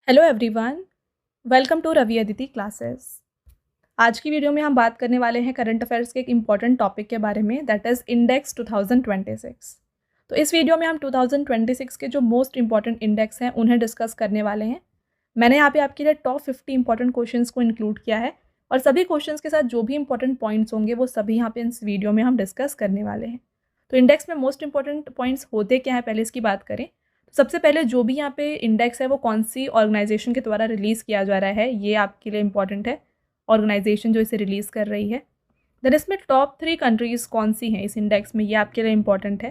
Hello everyone, welcome to Ravi Aditi classes. आज की video में हम बात करने वाले हैं करंट अफेयर्स के एक इम्पॉर्टेंट टॉपिक के बारे में, दैट इज़ इंडेक्स 2026। तो इस वीडियो में हम 2026 के जो मोस्ट इंपॉर्टेंट इंडेक्स हैं उन्हें डिस्कस करने वाले हैं। मैंने यहाँ पे आपके लिए टॉप 50 इंपॉर्टेंट क्वेश्चंस को इंक्लूड किया है और सभी क्वेश्चंस के साथ जो भी इंपॉर्टेंट पॉइंट्स होंगे वो सभी यहाँ पे इस वीडियो में हम डिस्कस करने वाले हैं। तो इंडेक्स में मोस्ट इंपॉर्टेंट पॉइंट्स होते क्या हैं, पहले इसकी बात करें। सबसे पहले जो भी यहाँ पे इंडेक्स है वो कौन सी ऑर्गेनाइजेशन के द्वारा रिलीज़ किया जा रहा है, ये आपके लिए इंपॉर्टेंट है, ऑर्गेनाइजेशन जो इसे रिलीज़ कर रही है। देन इसमें टॉप 3 कंट्रीज़ कौन सी हैं इस इंडेक्स में, ये आपके लिए इंपॉर्टेंट है।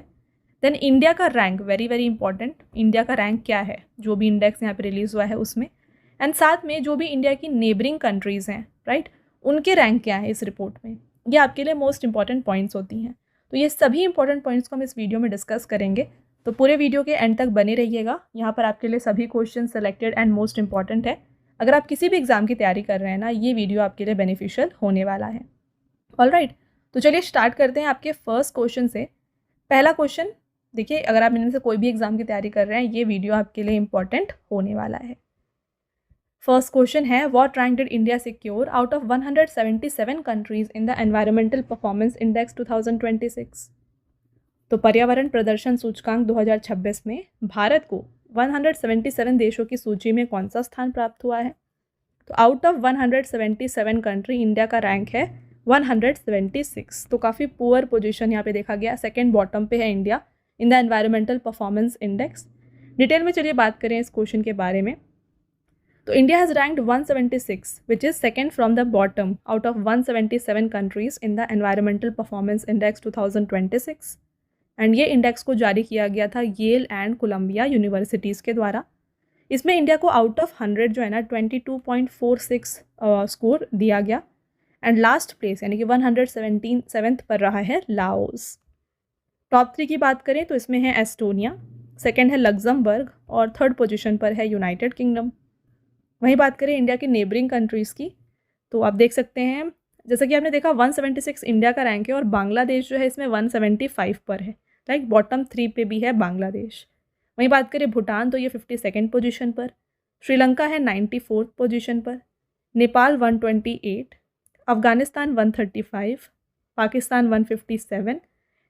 देन इंडिया का rank, very very important, India का रैंक क्या है जो भी इंडेक्स यहाँ पे रिलीज़ हुआ है उसमें। एंड साथ में जो भी इंडिया की नेबरिंग कंट्रीज़ हैं, राइट, उनके रैंक क्या है इस रिपोर्ट में, ये आपके लिए मोस्ट इंपॉर्टेंट पॉइंट्स होती हैं। तो ये सभी इंपॉर्टेंट पॉइंट्स को हम इस वीडियो में डिस्कस करेंगे, तो पूरे वीडियो के एंड तक बने रहिएगा। यहाँ पर आपके लिए सभी question selected and most important है। अगर आप किसी भी एग्जाम की तैयारी कर रहे हैं ना, ये वीडियो आपके लिए बेनिफिशियल होने वाला है। ऑलराइट, तो चलिए स्टार्ट करते हैं आपके फर्स्ट क्वेश्चन से। पहला क्वेश्चन देखिए, अगर आप इनमें से कोई भी एग्जाम की तैयारी कर रहे हैं, ये वीडियो आपके लिए इंपॉर्टेंट होने वाला है। फर्स्ट क्वेश्चन है, what rank did India secure out of 177 countries in the environmental performance index 2026। तो पर्यावरण प्रदर्शन सूचकांक 2026 में भारत को 177 देशों की सूची में कौन सा स्थान प्राप्त हुआ है? तो आउट ऑफ 177 कंट्री इंडिया का रैंक है 176। तो काफ़ी पुअर पोजीशन यहाँ पे देखा गया, सेकेंड बॉटम पे है India in the environmental performance index. Detail में चलिए बात करें इस क्वेश्चन के बारे में। तो India has ranked 176 which is second from the bottom out of 177 countries in the environmental performance index 2026। And ये इंडेक्स को जारी किया गया था येल एंड कोलंबिया यूनिवर्सिटीज़ के द्वारा। इसमें इंडिया को आउट ऑफ 100 जो है ना 22.46 स्कोर दिया गया। एंड लास्ट प्लेस यानी कि 177th पर रहा है लाओस। टॉप 3 की बात करें तो इसमें है एस्टोनिया, सेकेंड है लग्जमबर्ग और थर्ड पोजीशन पर है यूनाइटेड किंगडम। वहीं बात करें इंडिया की नेबरिंग कंट्रीज़ की, तो आप देख सकते हैं जैसा कि आपने देखा 176 इंडिया का रैंक है और बांग्लादेश जो है इसमें 175 पर है, राइट, बॉटम 3 पे भी है बांग्लादेश। वहीं बात करें भूटान तो ये 52nd पोजीशन पर, श्रीलंका है 94th पोजीशन पर, नेपाल 128, अफगानिस्तान 135, पाकिस्तान 157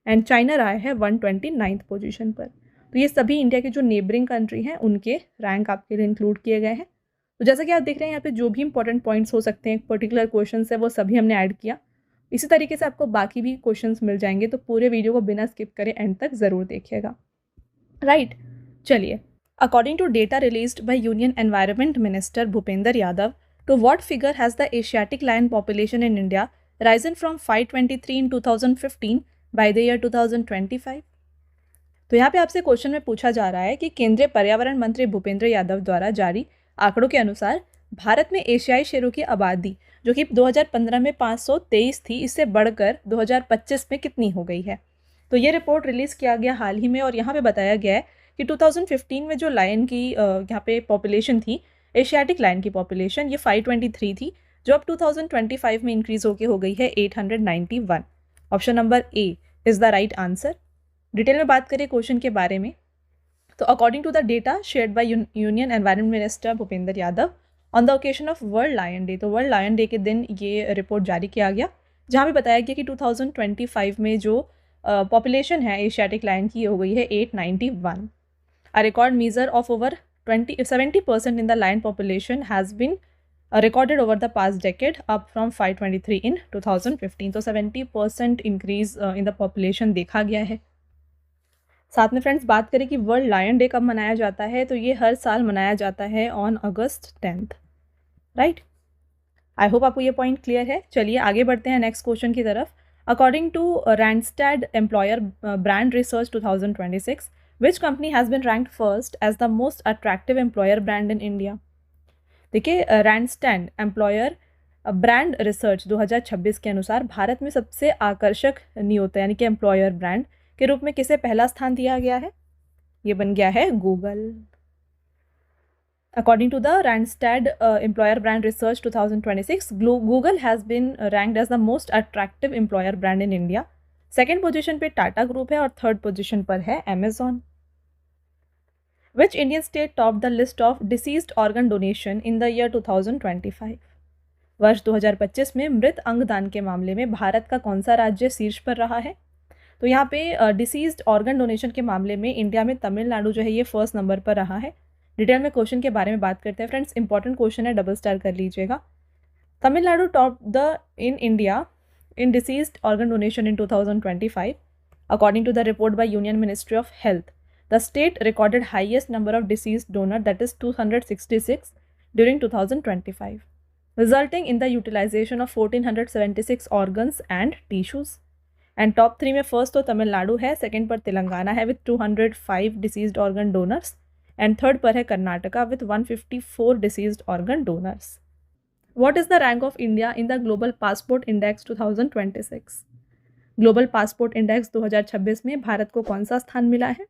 एंड चाइना रहा है 129th पोजीशन पर। तो ये सभी इंडिया के जो नेबरिंग कंट्री हैं उनके रैंक आपके लिए इंक्लूड किए गए हैं। तो जैसा कि आप देख रहे हैं यहाँ पे जो भी इंपॉर्टेंट पॉइंट्स हो सकते हैं पर्टिकुलर क्वेश्चन है वो सभी हमने ऐड किया। इसी तरीके से आपको बाकी भी क्वेश्चंस मिल जाएंगे, तो पूरे वीडियो को बिना स्किप करे एंड तक ज़रूर देखिएगा, राइट। चलिए, according to data released by union environment minister Bhupender Yadav, to what figure has the Asiatic lion population in India risen from 523 in 2015 by the year 2025। तो यहाँ पे आपसे क्वेश्चन में पूछा जा रहा है कि केंद्रीय पर्यावरण मंत्री भूपेंद्र यादव द्वारा जारी आंकड़ों के अनुसार भारत में एशियाई शेरों की आबादी जो कि 2015 में 523 थी, इससे बढ़कर 2025 में कितनी हो गई है। तो ये रिपोर्ट रिलीज़ किया गया हाल ही में और यहाँ पे बताया गया है कि 2015 में जो लायन की यहाँ पे पॉपुलेशन थी, एशियाटिक लायन की पॉपुलेशन, ये 523 थी, जो अब 2025 में इंक्रीज़ होकर हो गई है 891। Option number A is the right answer. Detail में बात करें क्वेश्चन के बारे में, तो according to the data shared by union environment minister Bhupender Yadav on the occasion of World Lion Day, तो वर्ल्ड लायन डे के दिन ये रिपोर्ट जारी किया गया, जहाँ पे बताया गया कि 2025 में जो पॉपुलेशन है एशियाटिक लायन की हो गई है 891। A record measure of over 70% in the lion population has been recorded over the past decade up from 523 in 2015। तो 70% इंक्रीज इन द पॉपुलेशन देखा गया है। साथ में फ्रेंड्स बात करें कि वर्ल्ड लायन डे कब मनाया जाता है, तो ये हर साल मनाया जाता है on August 10, right. I hope आपको ये पॉइंट क्लियर है। चलिए आगे बढ़ते हैं नेक्स्ट क्वेश्चन की तरफ। According to Randstad employer brand research 2026, which company has been ranked first as the most attractive employer brand in India. देखिए, रैंडस्टैड एम्प्लॉयर ब्रांड रिसर्च 2026 के अनुसार भारत में सबसे आकर्षक नियोक्ता यानी कि एम्प्लॉयर ब्रांड के रूप में किसे पहला स्थान दिया गया है? ये बन गया है Google. According to the Randstad employer brand research 2026, Google has been ranked as the most attractive employer brand in India. Second position पे टाटा ग्रुप है और थर्ड पोजीशन पर है Amazon. Which Indian state top the list of deceased organ donation in the year 2025? वर्ष 2025 में मृत अंगदान के मामले में भारत का कौन सा राज्य शीर्ष पर रहा है? तो यहाँ पे डिसीज्ड ऑर्गन डोनेशन के मामले में इंडिया में तमिलनाडु जो है ये फर्स्ट नंबर पर रहा है। डिटेल में क्वेश्चन के बारे में बात करते हैं फ्रेंड्स, इंपॉर्टेंट क्वेश्चन है, डबल स्टार कर लीजिएगा। Tamil Nadu top the in India in deceased organ donation in 2025. According to the report by Union Ministry of Health, the state recorded highest number of deceased donor, that is 266 during 2025, resulting in the utilization of 1476 organs and tissues. And top 3 में first तो तमिलनाडु है, second पर तेलंगाना है with 205 deceased organ donors, and third पर है Karnataka with 154 deceased organ donors. What is the rank of India in the Global Passport Index 2026? Global passport index 2026 में भारत को कौन सा स्थान मिला है?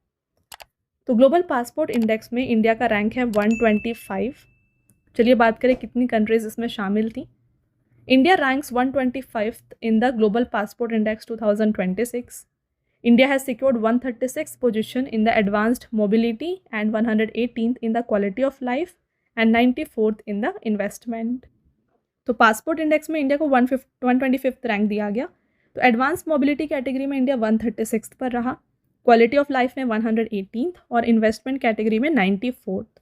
तो ग्लोबल पासपोर्ट इंडेक्स में इंडिया का रैंक है 125। चलिए बात करें कितनी कंट्रीज इसमें शामिल थी। India ranks 125 in the global passport index 2026. India has secured 136th position in the advanced mobility and 118th in the quality of life and 94th in the investment. तो पासपोर्ट इंडेक्स में India को 125th rank दिया गया। तो advance mobility category में India 136th पर रहा, quality of life में 118th और इन्वेस्टमेंट कैटेगरी में 94th।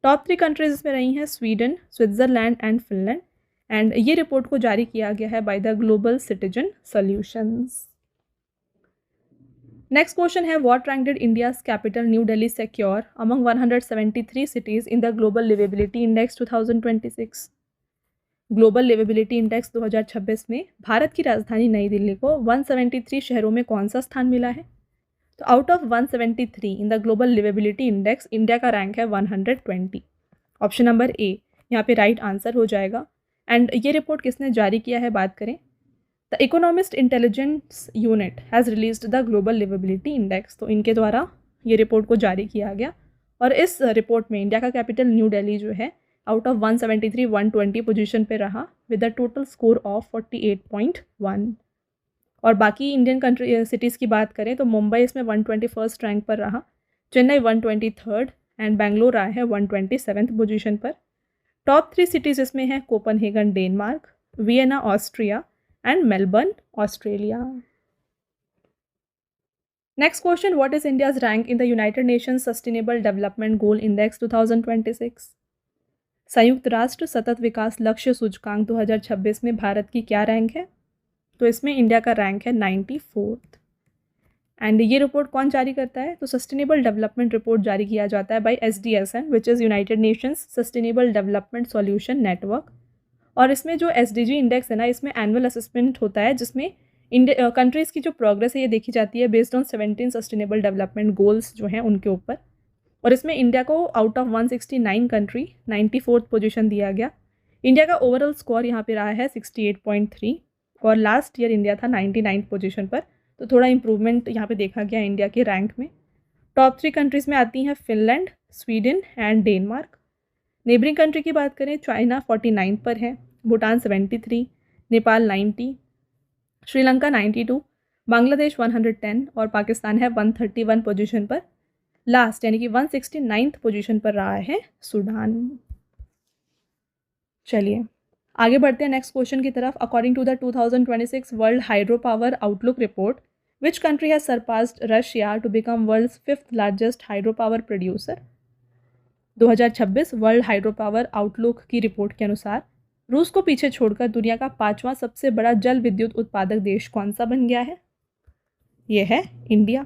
टॉप 3 कंट्रीज इसमें रही हैं Sweden, Switzerland and Finland, and ये रिपोर्ट को जारी किया गया है by the global citizen solutions. Next question है, what rank did India's capital New Delhi secure among 173 cities in the global liveability index 2026? ग्लोबल लिवेबिलिटी इंडेक्स 2026 में भारत की राजधानी नई दिल्ली को 173 शहरों में कौन सा स्थान मिला है? तो out of 173 in the global liveability index India का रैंक है 120। ऑप्शन नंबर ए यहाँ पे राइट आंसर हो जाएगा। एंड ये रिपोर्ट किसने जारी किया है बात करें, the economist intelligence unit has released the global liveability index. तो इनके द्वारा ये रिपोर्ट को जारी किया गया और इस रिपोर्ट में इंडिया का कैपिटल न्यू दिल्ली जो है आउट ऑफ 173 120 पोजीशन पे रहा with a total score of 48.1। और बाकी इंडियन कंट्री सिटीज़ की बात करें तो मुंबई इसमें 121st रैंक पर रहा, चेन्नई 123rd एंड बेंगलोर आया है 127th पोजीशन पर। टॉप 3 सिटीज़ इसमें हैं Copenhagen Denmark, Vienna Austria and Melbourne Australia. Next question, what is India's rank in the United Nations Sustainable development goal index 2026? संयुक्त राष्ट्र सतत विकास लक्ष्य सूचकांक 2026 में भारत की क्या रैंक है? तो इसमें इंडिया का रैंक है 94th। एंड ये रिपोर्ट कौन जारी करता है? तो सस्टेनेबल डेवलपमेंट रिपोर्ट जारी किया जाता है by SDSN which is United Nations Sustainable Development Solution Network. और इसमें जो SDG इंडेक्स है ना, इसमें एनुअल असेसमेंट होता है जिसमें कंट्रीज़ की जो प्रोग्रेस है ये देखी जाती है based on 17 sustainable development goals जो हैं उनके ऊपर। और इसमें इंडिया को out of 169 country 94th position दिया गया। इंडिया का ओवरऑल स्कोर यहाँ पे रहा है 68.3 और लास्ट ईयर इंडिया था 99th पोजीशन पर, तो थोड़ा इंप्रूवमेंट यहाँ पे देखा गया इंडिया के रैंक में। टॉप 3 कंट्रीज़ में आती हैं Finland, Sweden and Denmark. Neighbouring country की बात करें, चाइना 49 पर है, भूटान 73, नेपाल 90, श्रीलंका 92, बांग्लादेश 110 और पाकिस्तान है 131 पोजीशन पर। लास्ट यानी कि 169th पोजीशन पर रहा है सूडान। चलिए आगे बढ़ते हैं नेक्स्ट क्वेश्चन की तरफ। According to the 2026 world hydro power outlook report, which country has surpassed Russia to become world's 5th largest hydro power producer? 2026 world hydro power outlook की रिपोर्ट के अनुसार रूस को पीछे छोड़कर दुनिया का 5वां सबसे बड़ा जल विद्युत उत्पादक देश कौन सा बन गया है? यह है इंडिया।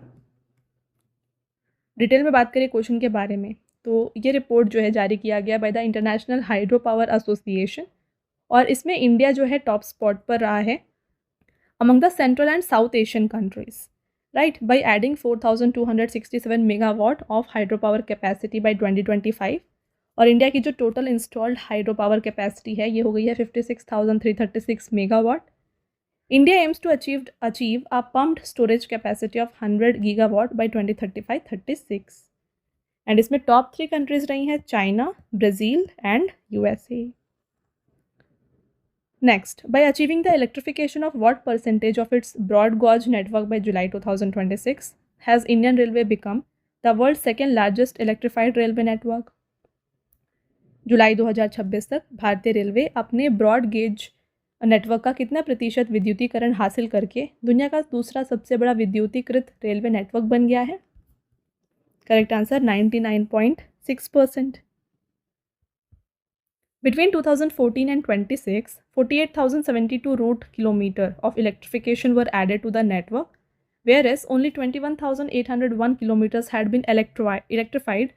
डिटेल में बात करें क्वेश्चन के बारे में तो ये रिपोर्ट जो है जारी किया गया by the international hydro power association और इसमें इंडिया जो है टॉप स्पॉट पर रहा है among the Central and South Asian countries, right, by adding 4267 megawatt of hydro power capacity by 2025। और इंडिया की जो total installed hydro power capacity है ये हो गई है 56,336 megawatt. India aims to achieve a pumped storage capacity of 100 gigawatt by 2035-36 and इसमें top 3 countries रही हैं China, Brazil and USA। Next, by achieving the electrification of what percentage of its broad gauge network by July 2026 has Indian Railway become the world second largest electrified railway network. जुलाई 2026 तक भारतीय railway अपने broad gauge network का कितना प्रतिशत विद्युतीकरण हासिल करके दुनिया का दूसरा सबसे बड़ा विद्युतीकृत रेलवे नेटवर्क बन गया है? Correct answer 99.6%। Between 2014 and 26, 48,072 route kilometer of electrification were added to the network, whereas only 21,801 kilometers had been electrified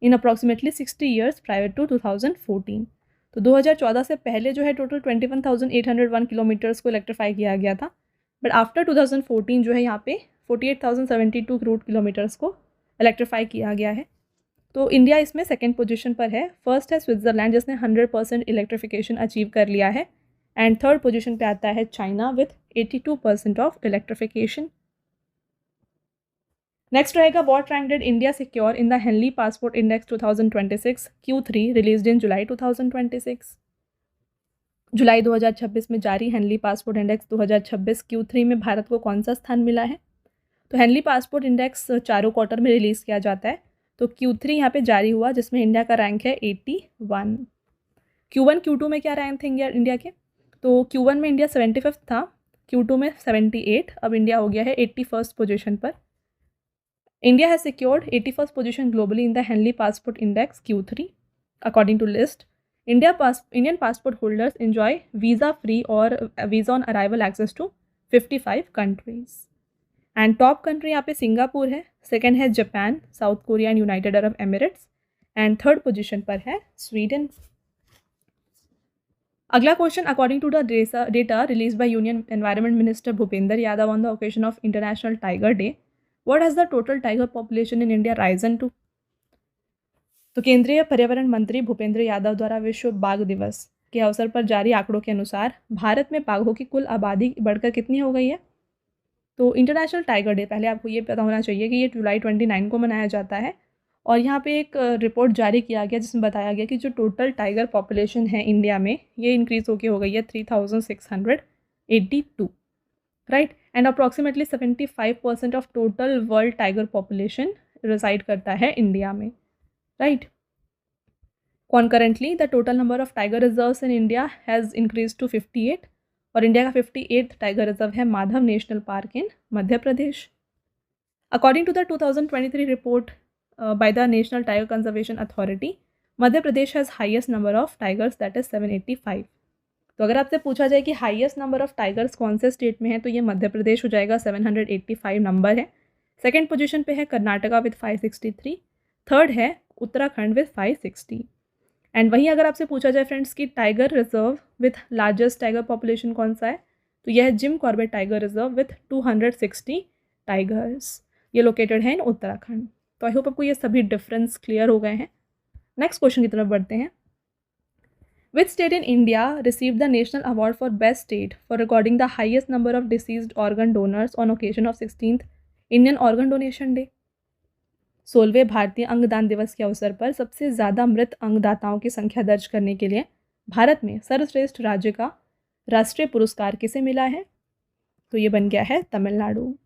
in approximately 60 years prior to 2014. तो 2014 से पहले जो है टोटल 21,801 किलोमीटर्स को इलेक्ट्रीफाई किया गया था, बट आफ्टर 2014 जो है यहाँ पे 48,072 रूट किलोमीटर्स को इलेक्ट्रीफाई किया गया है। तो इंडिया इसमें सेकंड पोजीशन पर है। फर्स्ट है स्विट्ज़रलैंड जिसने 100% इलेक्ट्रिफिकेशन अचीव कर लिया है, एंड थर्ड पोजीशन पे आता है China with 82% of electrification. Next रहेगा what rank did India secure in the Henley passport index 2026 Q3 released in July 2026। जुलाई 2026 में जारी हेनली पासपोर्ट इंडेक्स 2026 Q3 में भारत को कौन सा स्थान मिला है? तो हेनली पासपोर्ट इंडेक्स चारों क्वार्टर में रिलीज़ किया जाता है, तो Q3 यहाँ पे जारी हुआ जिसमें इंडिया का रैंक है 81। Q1 Q2 में क्या रैंक थे इंडिया के? तो Q1 में इंडिया 75 था, Q2 में 78, अब इंडिया हो गया है 81st पोजीशन पर। India has secured 81st position globally in the Henley passport index Q3 according to list. Indian passport holders enjoy visa free और visa on arrival access to 55 countries. And top country यहाँ पे Singapore है, second है Japan, South Korea and United Arab Emirates, and third position पर है Sweden. अगला question, according to the data release by union environment minister Bhupender Yadav on the occasion of International Tiger Day, what has the total tiger population in India risen to? तो केंद्रीय पर्यावरण मंत्री भूपेंद्र यादव द्वारा विश्व बाघ दिवस के अवसर पर जारी आंकड़ों के अनुसार भारत में बाघों की कुल आबादी बढ़कर कितनी हो गई है? तो इंटरनेशनल टाइगर डे, पहले आपको ये पता होना चाहिए कि ये जुलाई 29 को मनाया जाता है, और यहाँ पे एक रिपोर्ट जारी किया गया जिसमें बताया गया कि जो टोटल टाइगर पॉपुलेशन है इंडिया में ये इंक्रीज़ होकर हो गई है 3,682, right, and approximately 75% of total world tiger population reside करता है इंडिया में, right. Concurrently the total number of tiger reserves in India has increase to 58, और इंडिया का 58th टाइगर रिजर्व है Madhav National Park in Madhya Pradesh. According to the 2023 report by the National Tiger Conservation Authority, Madhya Pradesh has highest number of tigers that is 785। तो अगर आपसे पूछा जाए कि highest number of tigers कौन से स्टेट में है, तो ये मध्य प्रदेश हो जाएगा, 785 नंबर है। सेकेंड पोजीशन पे है कर्नाटका विथ 563, थर्ड है उत्तराखंड विथ 560। एंड वहीं अगर आपसे पूछा जाए फ्रेंड्स कि tiger reserve with largest tiger population कौन सा है, तो यह है Jim Corbett tiger reserve with 260 tigers, ये लोकेटेड है इन उत्तराखंड। तो आई होप आपको ये सभी डिफरेंस क्लियर हो गए हैं। नेक्स्ट क्वेश्चन की तरफ बढ़ते हैं। Which state in India received the national award for best state for recording the highest number of deceased organ donors on occasion of 16th Indian organ donation day? 16वें भारतीय अंगदान दिवस के अवसर पर सबसे ज़्यादा मृत अंगदाताओं की संख्या दर्ज करने के लिए भारत में सर्वश्रेष्ठ राज्य का राष्ट्रीय पुरस्कार किसे मिला है? तो ये बन गया है तमिलनाडु।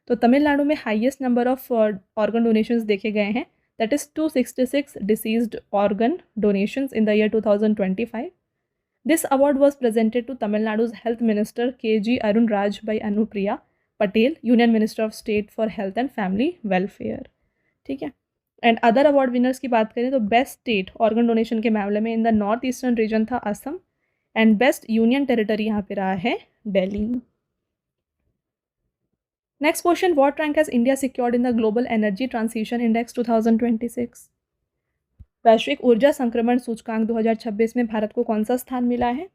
तो तमिलनाडु में highest number of organ donations देखे गए हैं, that is 266 deceased organ donations in the year 2025। This award was presented to Tamil Nadu's health minister KG Arun Raj by Anupriya Patel, union minister of state for health and family welfare, ठीक है। And other award winners की बात करें तो best state organ donation के मामले में in the north eastern region था Assam, and best union territory यहाँ पे रहा है Delhi. Next question, what rank has India secured in the global energy transition index 2026? वैश्विक ऊर्जा संक्रमण सूचकांक 2026 में भारत को कौन सा स्थान मिला है?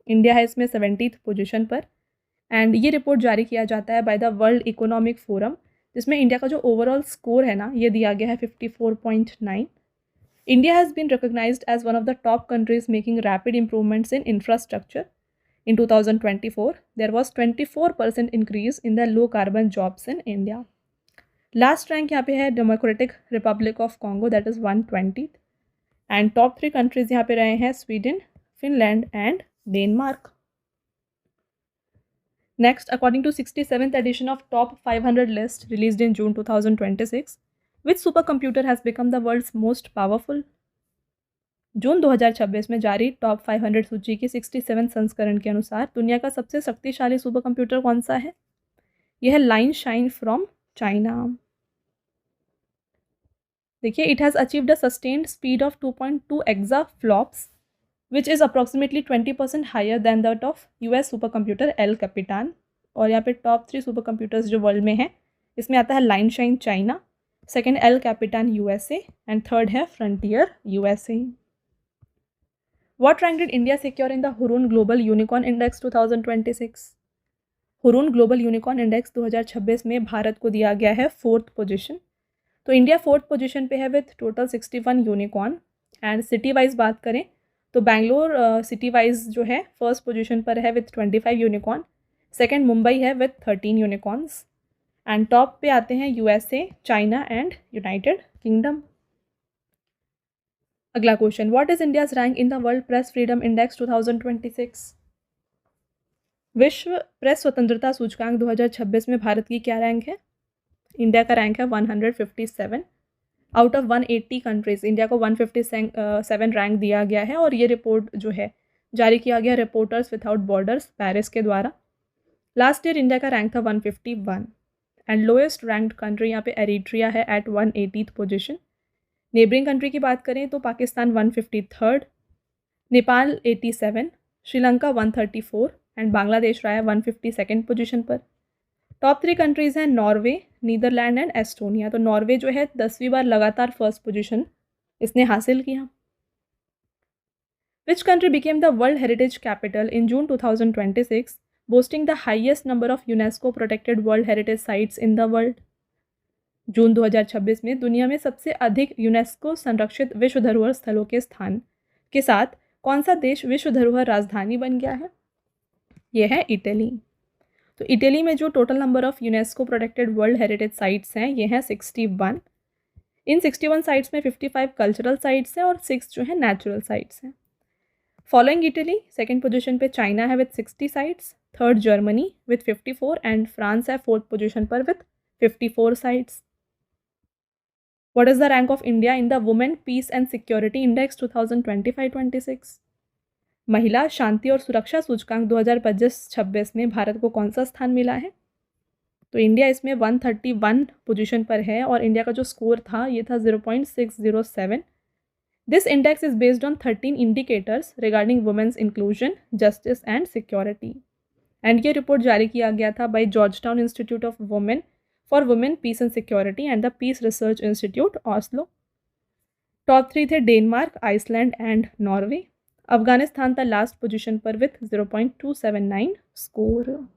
इंडिया है इसमें 70th पोजीशन पर, एंड ये रिपोर्ट जारी किया जाता है by the world economic forum, जिसमें इंडिया का जो ओवरऑल स्कोर है ना ये दिया गया है 54.9। India has been recognised as one of the top countries making rapid improvements in infrastructure. In 2024, there was 24% increase in the low carbon jobs in India. Last rank यहाँ पे है Democratic Republic of Congo, that is 120th, and top 3 countries यहाँ पे रहे हैं Sweden, Finland and Denmark. Next, according to 67th edition of Top 500 list released in June 2026, which supercomputer has become the world's most powerful? जून 2026 में जारी top 500 सूची की 67 संस्करण के अनुसार दुनिया का सबसे शक्तिशाली सुपर कंप्यूटर कौन सा है? यह है लाइन शाइन फ्रॉम चाइना। देखिए, it has achieved a sustained speed of 2.2 exaflops which is approximately 20% higher than that of US supercomputer El Capitan. और यहाँ पे टॉप 3 सुपर कंप्यूटर्स जो वर्ल्ड में हैं, इसमें आता है Line Shine China, second El Capitan USA and third है Frontier USA. What rank did India secure in the Hurun Global Unicorn Index 2026? Hurun global unicorn index 2026 में भारत को दिया गया है 4th पोजीशन। तो इंडिया 4th पोजीशन पे है with total 61 unicorn. And city wise बात करें तो बैंगलोर सिटी वाइज जो है 1st पोजीशन पर है विथ 25 यूनिकॉर्न, सेकेंड मुंबई है विथ 13 यूनिकॉर्न्स एंड टॉप पे आते हैं USA, China and United Kingdom. अगला question, what is India's rank in the world press freedom index 2026? विश्व प्रेस स्वतंत्रता सूचकांक 2026 में भारत की क्या रैंक है? इंडिया का रैंक है 157 आउट ऑफ 180 कंट्रीज। इंडिया को 157 रैंक दिया गया है और ये रिपोर्ट जो है जारी किया गया रिपोर्टर्स विदाउट बॉर्डर्स पेरिस के द्वारा। लास्ट ईयर इंडिया का रैंक था 151 एंड लोएस्ट रैंक्ड कंट्री यहाँ पे एरिट्रिया है eight 180th position. Neighbouring country की बात करें तो पाकिस्तान 153rd, नेपाल 87, श्रीलंका 134 एंड बांग्लादेश रहा है 152nd पोजीशन पर। टॉप 3 कंट्रीज़ हैं नॉर्वे, नीदरलैंड एंड एस्टोनिया। तो नॉर्वे जो है 10वीं बार लगातार 1st पोजीशन इसने हासिल किया। Which country became the world heritage capital in June 2026 boasting the highest number of UNESCO protected world heritage sites in the world? जून 2026 में दुनिया में सबसे अधिक यूनेस्को संरक्षित विश्व धरोहर स्थलों के स्थान के साथ कौन सा देश विश्व धरोहर राजधानी बन गया है? यह है इटली। तो इटली में जो total number of UNESCO protected world heritage sites हैं ये हैं 61। इन 61 साइट्स में 55 कल्चरल साइट्स हैं और 6 जो है नेचुरल साइट्स हैं। फॉलोइंग इटली सेकेंड पोजीशन पे चाइना है with 60 sites, third Germany with 54 and France है 4th पोजीशन पर with 54 sites. What is the rank of India in the Women Peace and Security Index 2025-26? महिला शांति और सुरक्षा सूचकांक 2025-26 में भारत को कौन सा स्थान मिला है? तो इंडिया इसमें 131 पोजीशन पर है और इंडिया का जो स्कोर था ये था 0.607। This index is based on 13 indicators regarding women's inclusion, justice and security and ये रिपोर्ट जारी किया गया था by Georgetown Institute of Women for Women Peace and security and the Peace Research Institute Oslo. Top 3 थे Denmark, Iceland and Norway. Afghanistan था last position पर with 0.279 score.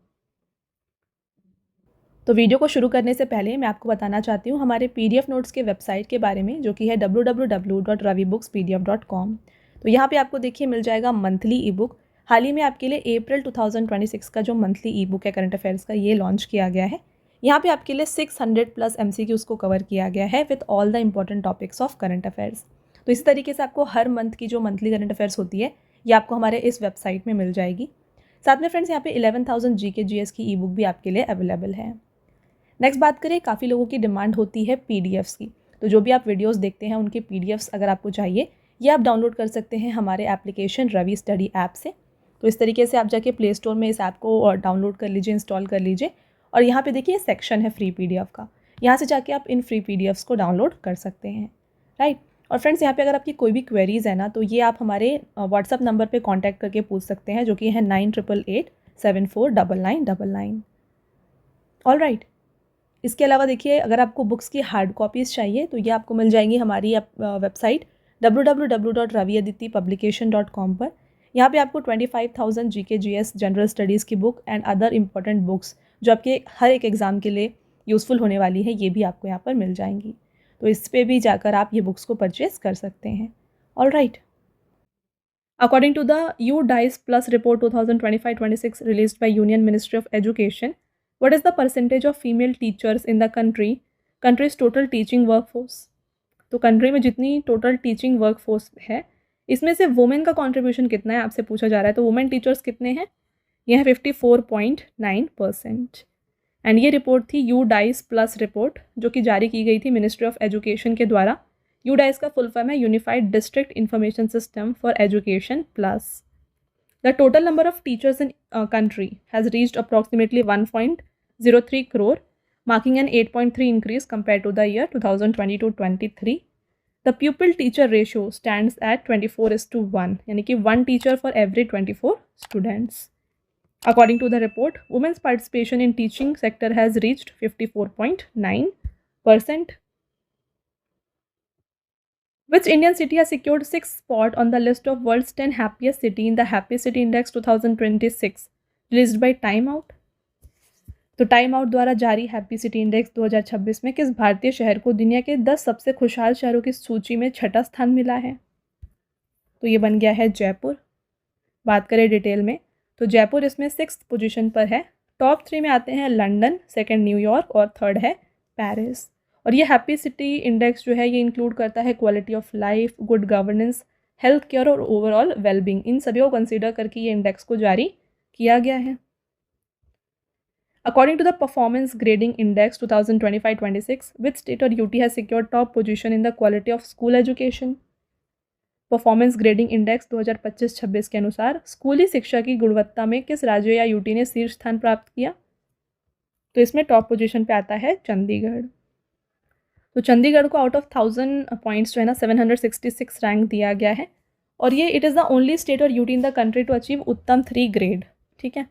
तो video को शुरू करने से पहले मैं आपको बताना चाहती हूँ हमारे PDF नोट्स के वेबसाइट के बारे में, जो कि है www.ravibookspdf.com। तो यहाँ पे आपको देखिए मिल जाएगा मंथली ई बुक। हाल ही में आपके लिए अप्रैल 2026 का जो मंथली ई बुक है करंट अफेयर्स का ये लॉन्च किया गया है। यहाँ पे आपके लिए 600+ MCQs को कवर किया गया है with all the important topics of current affairs. तो इसी तरीके से आपको हर मंथ की जो मंथली करंट अफेयर्स होती है ये आपको हमारे इस वेबसाइट में मिल जाएगी। साथ में फ्रेंड्स यहाँ पे 11,000 GK GS की ई बुक भी आपके लिए अवेलेबल है। नेक्स्ट बात करें, काफ़ी लोगों की डिमांड होती है PDFs की। तो जो भी आप वीडियोज़ देखते हैं उनके PDFs अगर आपको चाहिए ये आप डाउनलोड कर सकते हैं हमारे एप्लीकेशन रवि स्टडी ऐप से। तो इस तरीके से आप जाके प्ले स्टोर में इस ऐप को डाउनलोड कर लीजिए, इंस्टॉल कर लीजिए और यहाँ पे देखिए सेक्शन है फ्री PDF का, यहाँ से जाके आप इन फ्री PDFs को डाउनलोड कर सकते हैं, राइट। और फ्रेंड्स यहाँ पे अगर आपकी कोई भी क्वेरीज़ है ना तो ये आप हमारे व्हाट्सअप नंबर पे कांटेक्ट करके पूछ सकते हैं, जो कि है 9888749999। All right. इसके अलावा देखिए अगर आपको बुक्स की हार्ड कॉपीज़ चाहिए तो ये आपको मिल जाएंगी हमारी वेबसाइट www.raviaditipublication.com पर। यहाँ पे आपको 25,000 GK GS जनरल स्टडीज़ की book and other important books जो आपके हर एक एग्ज़ाम के लिए यूज़फुल होने वाली है ये भी आपको यहाँ पर मिल जाएंगी। तो इस पे भी जाकर आप ये बुक्स को परचेज़ कर सकते हैं। All right. According to the UDICE Plus Report 2025-26 released by Union Ministry of Education, what is the percentage of female teachers in the country's total teaching workforce? तो कंट्री में जितनी टोटल टीचिंग वर्कफोर्स है इसमें से women का contribution कितना है आपसे पूछा जा रहा है। तो वुमेन टीचर्स कितने हैं? यह है 54.9%। एंड ये रिपोर्ट थी यूडाइस प्लस रिपोर्ट, जो कि जारी की गई थी मिनिस्ट्री ऑफ एजुकेशन के द्वारा। यूडाइस का फुल फॉर्म है unified district information system for education plus. The total number of teachers in country has reached approximately 1.03 crore, marking an 8.3 increase compared to the year 2022-23. The pupil teacher ratio stands at 24:1, यानी कि 1 teacher for every 24 students. According to the report, women's participation in teaching sector has reached 54.9%. Which Indian city has secured 6th spot on the list of world's 10 happiest city in the Happy City Index 2026, released by Time Out? तो time out द्वारा जारी happy city index 2026 में किस भारतीय शहर को दुनिया के 10 सबसे खुशहाल शहरों की सूची में 6ठा स्थान मिला है? तो ये बन गया है जयपुर। बात करें डिटेल में, तो जयपुर इसमें 6th पोजीशन पर है। टॉप 3 में आते हैं लंदन, सेकंड न्यूयॉर्क और थर्ड है पेरिस। और ये हैप्पी सिटी इंडेक्स जो है ये इंक्लूड करता है quality of life, good governance, health care और ओवरऑल वेलबींग, इन सभी को कंसीडर करके ये इंडेक्स को जारी किया गया है। According to the Performance Grading Index 2025-26, which state or UT has secured top position in the quality of school education? Performance grading index 2025-26 के अनुसार स्कूली शिक्षा की गुणवत्ता में किस राज्य या यूटी ने शीर्ष स्थान प्राप्त किया? तो इसमें टॉप पोजीशन पे आता है चंडीगढ़। तो चंडीगढ़ को आउट ऑफ 1000 पॉइंट्स जो है ना 766 रैंक दिया गया है, और ये it is the only state और UT in the country to achieve उत्तम 3 ग्रेड। ठीक है।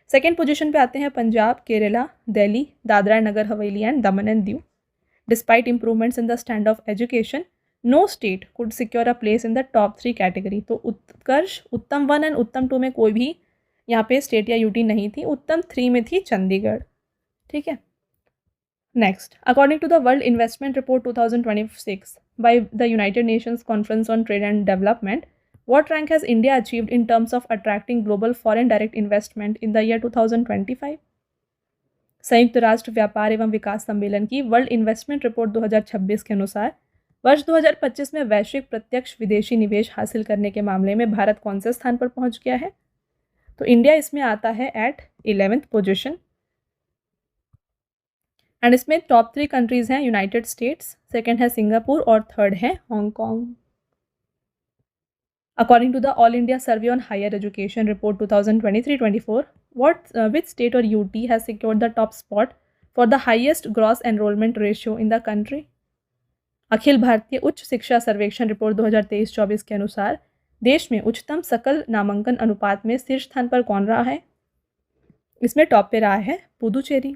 सेकेंड पोजीशन पे आते हैं Punjab, Kerala, Delhi, Dadra Nagar Haveli and Daman and Diu. Despite improvements in the stand of education, no state could secure a place in the top 3 category. तो उत्कर्ष, उत्तम 1 and उत्तम 2 में कोई भी यहाँ पे स्टेट या यूटी नहीं थी। उत्तम 3 में थी चंडीगढ़। ठीक है। Next, according to the World Investment Report 2026 by the United Nations Conference on Trade and Development, what rank has India achieved in terms of attracting global foreign direct investment in the year 2025? संयुक्त राष्ट्र व्यापार एवं विकास सम्मेलन की world Investment Report 2026 के अनुसार वर्ष 2025 में वैश्विक प्रत्यक्ष विदेशी निवेश हासिल करने के मामले में भारत कौन से स्थान पर पहुंच गया है? तो इंडिया इसमें आता है एट 11th पोजीशन। एंड इसमें टॉप 3 कंट्रीज हैं यूनाइटेड स्टेट्स, सेकेंड है सिंगापुर और थर्ड है Hong Kong. According to the All India Survey on Higher Education Report 2023-24, which state or UT has secured the top spot for the highest gross enrollment ratio in the country? Akhil Bharatiya उच्च शिक्षा सर्वेक्षण report 2023-24 के अनुसार देश में उच्चतम सकल नामांकन अनुपात में शीर्ष स्थान पर कौन रहा है? इसमें टॉप पे रहा है पुदुचेरी।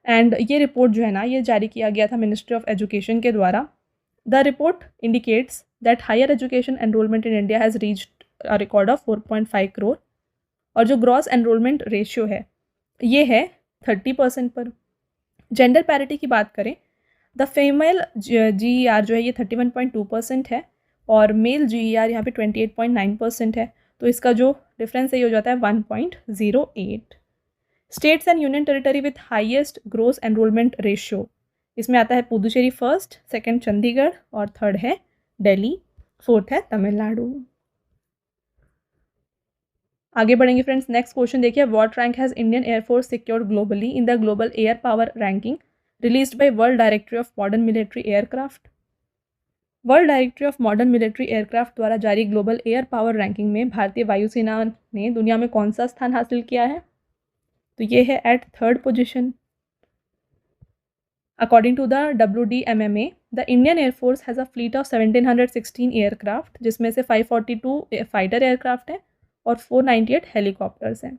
एंड ये रिपोर्ट जो है ना ये जारी किया गया था मिनिस्ट्री ऑफ एजुकेशन के द्वारा। The report indicates that higher education enrollment in India has reached a record of 4.5 crore, और जो ग्रॉस एनरोलमेंट रेशियो है ये है 30% पर। जेंडर पैरिटी की बात करें, द फीमेल GER जो है ये 31.2% है और मेल GER यहाँ पे 28.9% है। तो इसका जो डिफरेंस है ये हो जाता है 1.08। States and union territory with highest gross enrolment ratio, इसमें आता है पुदुचेरी फर्स्ट, सेकंड चंडीगढ़ और थर्ड है दिल्ली, फोर्थ है तमिलनाडु। आगे बढ़ेंगे फ्रेंड्स। नेक्स्ट क्वेश्चन देखिए, what rank has Indian air force secured globally in the global air power ranking released by world directory of modern military aircraft? World directory of modern military aircraft द्वारा जारी global air power ranking में भारतीय वायुसेना ने दुनिया में कौन सा स्थान हासिल किया है? तो ये है at 3rd position. According to the WDMMA, the Indian Air Force has a fleet of 1716 aircraft, जिसमें से 542 फाइटर एयरक्राफ्ट हैं और 498 हेलीकॉप्टर्स हैं।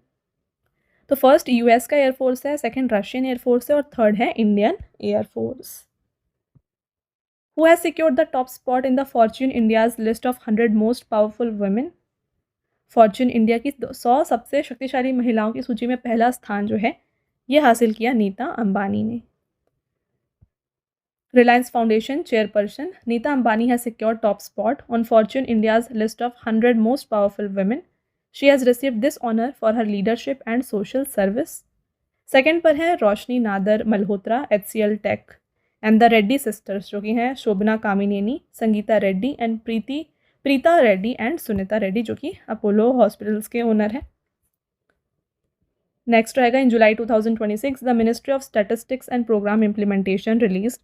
तो फर्स्ट यूएस का एयरफोर्स है, सेकंड रशियन एयरफोर्स है और थर्ड है Indian air force. Who has secured the top spot in the Fortune India's list of 100 most powerful women? Fortune India की 100 सबसे शक्तिशाली महिलाओं की सूची में पहला स्थान जो है ये हासिल किया नीता अंबानी ने। Reliance Foundation chairperson Neeta Ambani has secured top spot on Fortune India's list of 100 most powerful women. She has received this honor for her leadership and social service. Second पर है Roshni Nadar Malhotra HCL Tech and the Reddy sisters जो कि हैं Shobana Kamineni, Sangita Reddy and Preetha Reddy and Suneeta Reddy जो कि Apollo hospitals के owner हैं। Next रहेगा in July 2026 the ministry of statistics and programme implementation release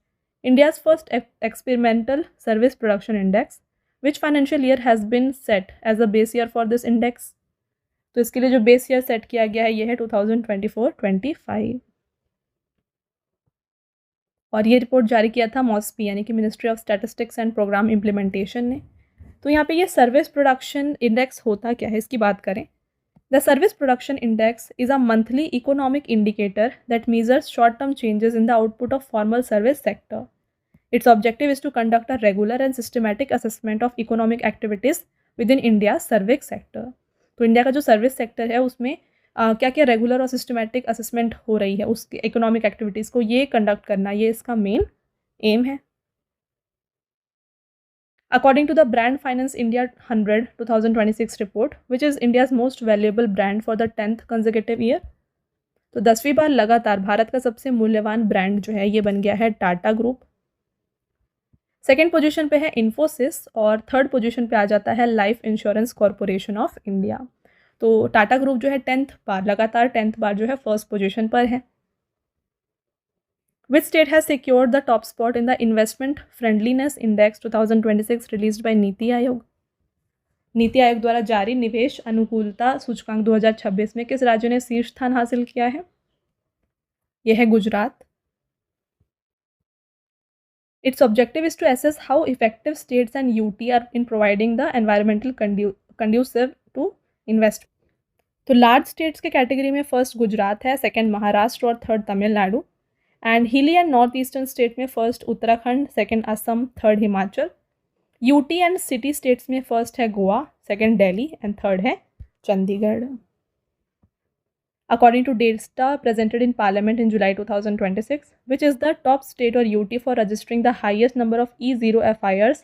India's first experimental service production index which financial year has been set as a base year for this index. तो इसके लिए जो base year set किया गया है ये है 2024-25 और ये रिपोर्ट जारी किया था मॉस्पी यानी कि Ministry of statistics and programme Implementation ने। तो यहाँ पे ये सर्विस प्रोडक्शन इंडेक्स होता क्या है इसकी बात करें। The service production index is a monthly economic indicator that measures short term changes in the output of formal service sector. Its objective is to conduct a regular and systematic assessment of economic activities within India service sector. तो India का जो service sector है उसमें क्या क्या regular और systematic assessment हो रही है उसकी इकोनॉमिक एक्टिविटीज़ को ये कंडक्ट करना, ये इसका मेन एम है। According to the Brand Finance India 100 2026 report which is India's most valuable brand for the 10th consecutive year. तो 10वीं बार लगातार भारत का सबसे मूल्यवान ब्रांड जो है ये बन गया है टाटा ग्रुप। सेकेंड पोजीशन पे है इन्फोसिस और थर्ड पोजीशन पे आ जाता है life insurance corporation of India. तो टाटा ग्रुप जो है 10th बार लगातार 10th बार जो है फर्स्ट पोजीशन पर है। Which state has secured the top spot in the investment friendliness index 2026 released by NITI Aayog. NITI Aayog द्वारा जारी निवेश अनुकूलता सूचकांक 2026 में किस राज्य ने शीर्ष स्थान हासिल किया है? यह है Gujarat. Its objective is to assess how effective states and UT are in providing the environmental conducive to invest. तो लार्ज स्टेट्स के कैटेगरी में फर्स्ट गुजरात है, सेकंड महाराष्ट्र और third Tamil Nadu. And hilly and north eastern state में first Uttarakhand, second Assam, third Himachal. UT and city states में first है Goa, second Delhi and third है Chandigarh. According to data presented in Parliament in July 2026, which is the top state or UT for registering the highest number of E0 FIRs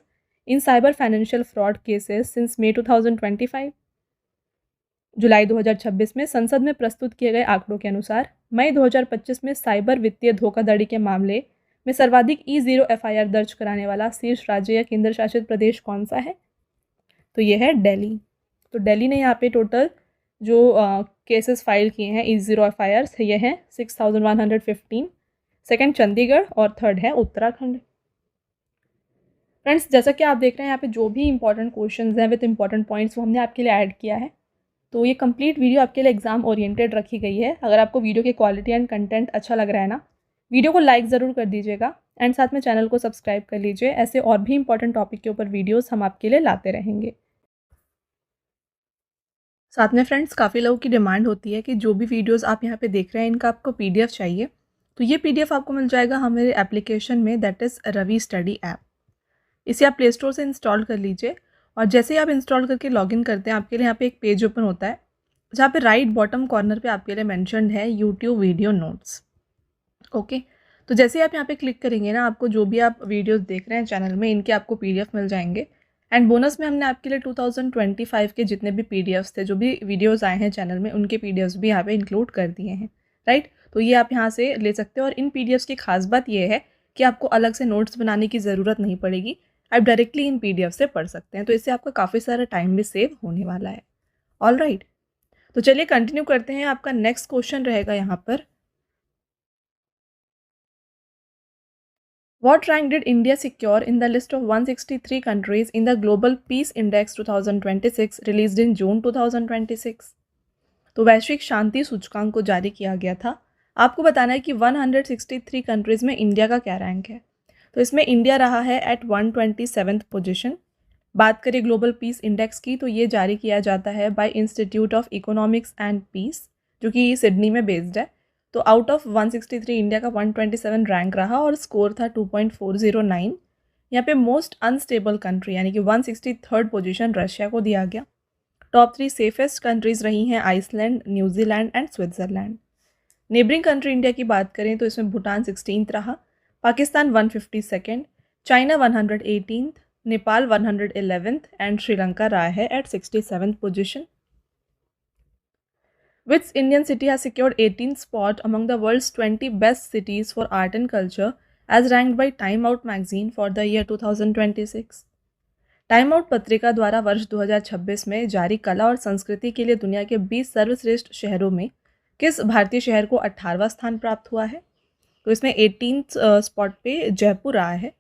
in cyber financial fraud cases since May 2025? जुलाई 2026 में संसद में प्रस्तुत किए गए आंकड़ों के अनुसार मई 2025 में साइबर वित्तीय धोखाधड़ी के मामले में सर्वाधिक E0 FIR दर्ज कराने वाला शीर्ष राज्य या केंद्र शासित प्रदेश कौन सा है? तो ये है दिल्ली। तो दिल्ली ने यहाँ पे टोटल जो केसेस फाइल किए हैं E0 FIRs ये हैं 6115, सेकंड चंडीगढ़ और थर्ड है उत्तराखंड। फ्रेंड्स जैसा कि आप देख रहे हैं यहाँ पे जो भी इंपॉर्टेंट क्वेश्चंस हैं विद इंपॉर्टेंट पॉइंट्स वो हमने आपके लिए ऐड किया है। तो ये कंप्लीट वीडियो आपके लिए एग्जाम ओरिएंटेड रखी गई है। अगर आपको वीडियो की क्वालिटी एंड कंटेंट अच्छा लग रहा है ना, वीडियो को लाइक ज़रूर कर दीजिएगा एंड साथ में चैनल को सब्सक्राइब कर लीजिए। ऐसे और भी इंपॉर्टेंट टॉपिक के ऊपर वीडियोज़ हम आपके लिए लाते रहेंगे। साथ में फ्रेंड्स काफ़ी लोगों की डिमांड होती है कि जो भी वीडियोस आप यहाँ पे देख रहे हैं इनका आपको पीडीएफ चाहिए। तो ये पीडीएफ आपको मिल जाएगा हमारे एप्लीकेशन में, that is Ravi study app. इसे आप प्ले स्टोर से इंस्टॉल कर लीजिए और जैसे ही आप इंस्टॉल करके लॉगिन करते हैं आपके लिए यहाँ पे एक पेज ओपन होता है जहाँ पे राइट बॉटम कॉर्नर पे आपके लिए मैंशनड है यूट्यूब वीडियो नोट्स। ओके, तो जैसे ही आप यहाँ पे क्लिक करेंगे ना, आपको जो भी आप वीडियोज़ देख रहे हैं चैनल में इनके आपको पीडीएफ मिल जाएंगे। एंड बोनस में हमने आपके लिए 2025 के जितने भी पीडीएफ्स थे, जो भी वीडियोस आए हैं चैनल में, उनके पीडीएफ्स भी यहाँ पे इंक्लूड कर दिए हैं। राइट, तो ये आप यहाँ से ले सकते हो। और इन पीडीएफ्स की खास बात ये है कि आपको अलग से नोट्स बनाने की ज़रूरत नहीं पड़ेगी, आप डायरेक्टली इन पीडीएफ से पढ़ सकते हैं। तो इससे आपका काफ़ी सारा टाइम भी सेव होने वाला है। ऑल राइट, तो चलिए कंटिन्यू करते हैं। आपका नेक्स्ट क्वेश्चन रहेगा यहाँ पर, What rank did India secure in the list of 163 countries in the Global Peace Index 2026 released in June 2026? तो वैश्विक शांति सूचकांक को जारी किया गया था। आपको बताना है कि 163 कंट्रीज़ में इंडिया का क्या रैंक है। तो इसमें इंडिया रहा है एट 127th पोजीशन। बात करें ग्लोबल पीस इंडेक्स की, तो ये जारी किया जाता है by Institute of Economics and Peace, जो कि सिडनी में बेस्ड है। तो आउट ऑफ 163 इंडिया का 127 रैंक रहा और स्कोर था 2.409। यहाँ पे मोस्ट अनस्टेबल कंट्री यानी कि 163rd पोजीशन रशिया को दिया गया। टॉप 3 सेफेस्ट कंट्रीज़ रही हैं Iceland, New Zealand and Switzerland. Neighbouring country India की बात करें तो इसमें भूटान 16th रहा, Pakistan 152nd, China 118th, Nepal 111th एंड श्रीलंका रहा है at 67th position. Which Indian city has secured 18th spot among the world's 20 best cities for art and culture as ranked by Time Out magazine for the year 2026? Time out पत्रिका द्वारा वर्ष 2026 में जारी कला और संस्कृति के लिए दुनिया के 20 सर्वश्रेष्ठ शहरों में किस भारतीय शहर को 18वां स्थान प्राप्त हुआ है? तो इसमें 18th स्पॉट पे जयपुर आया है।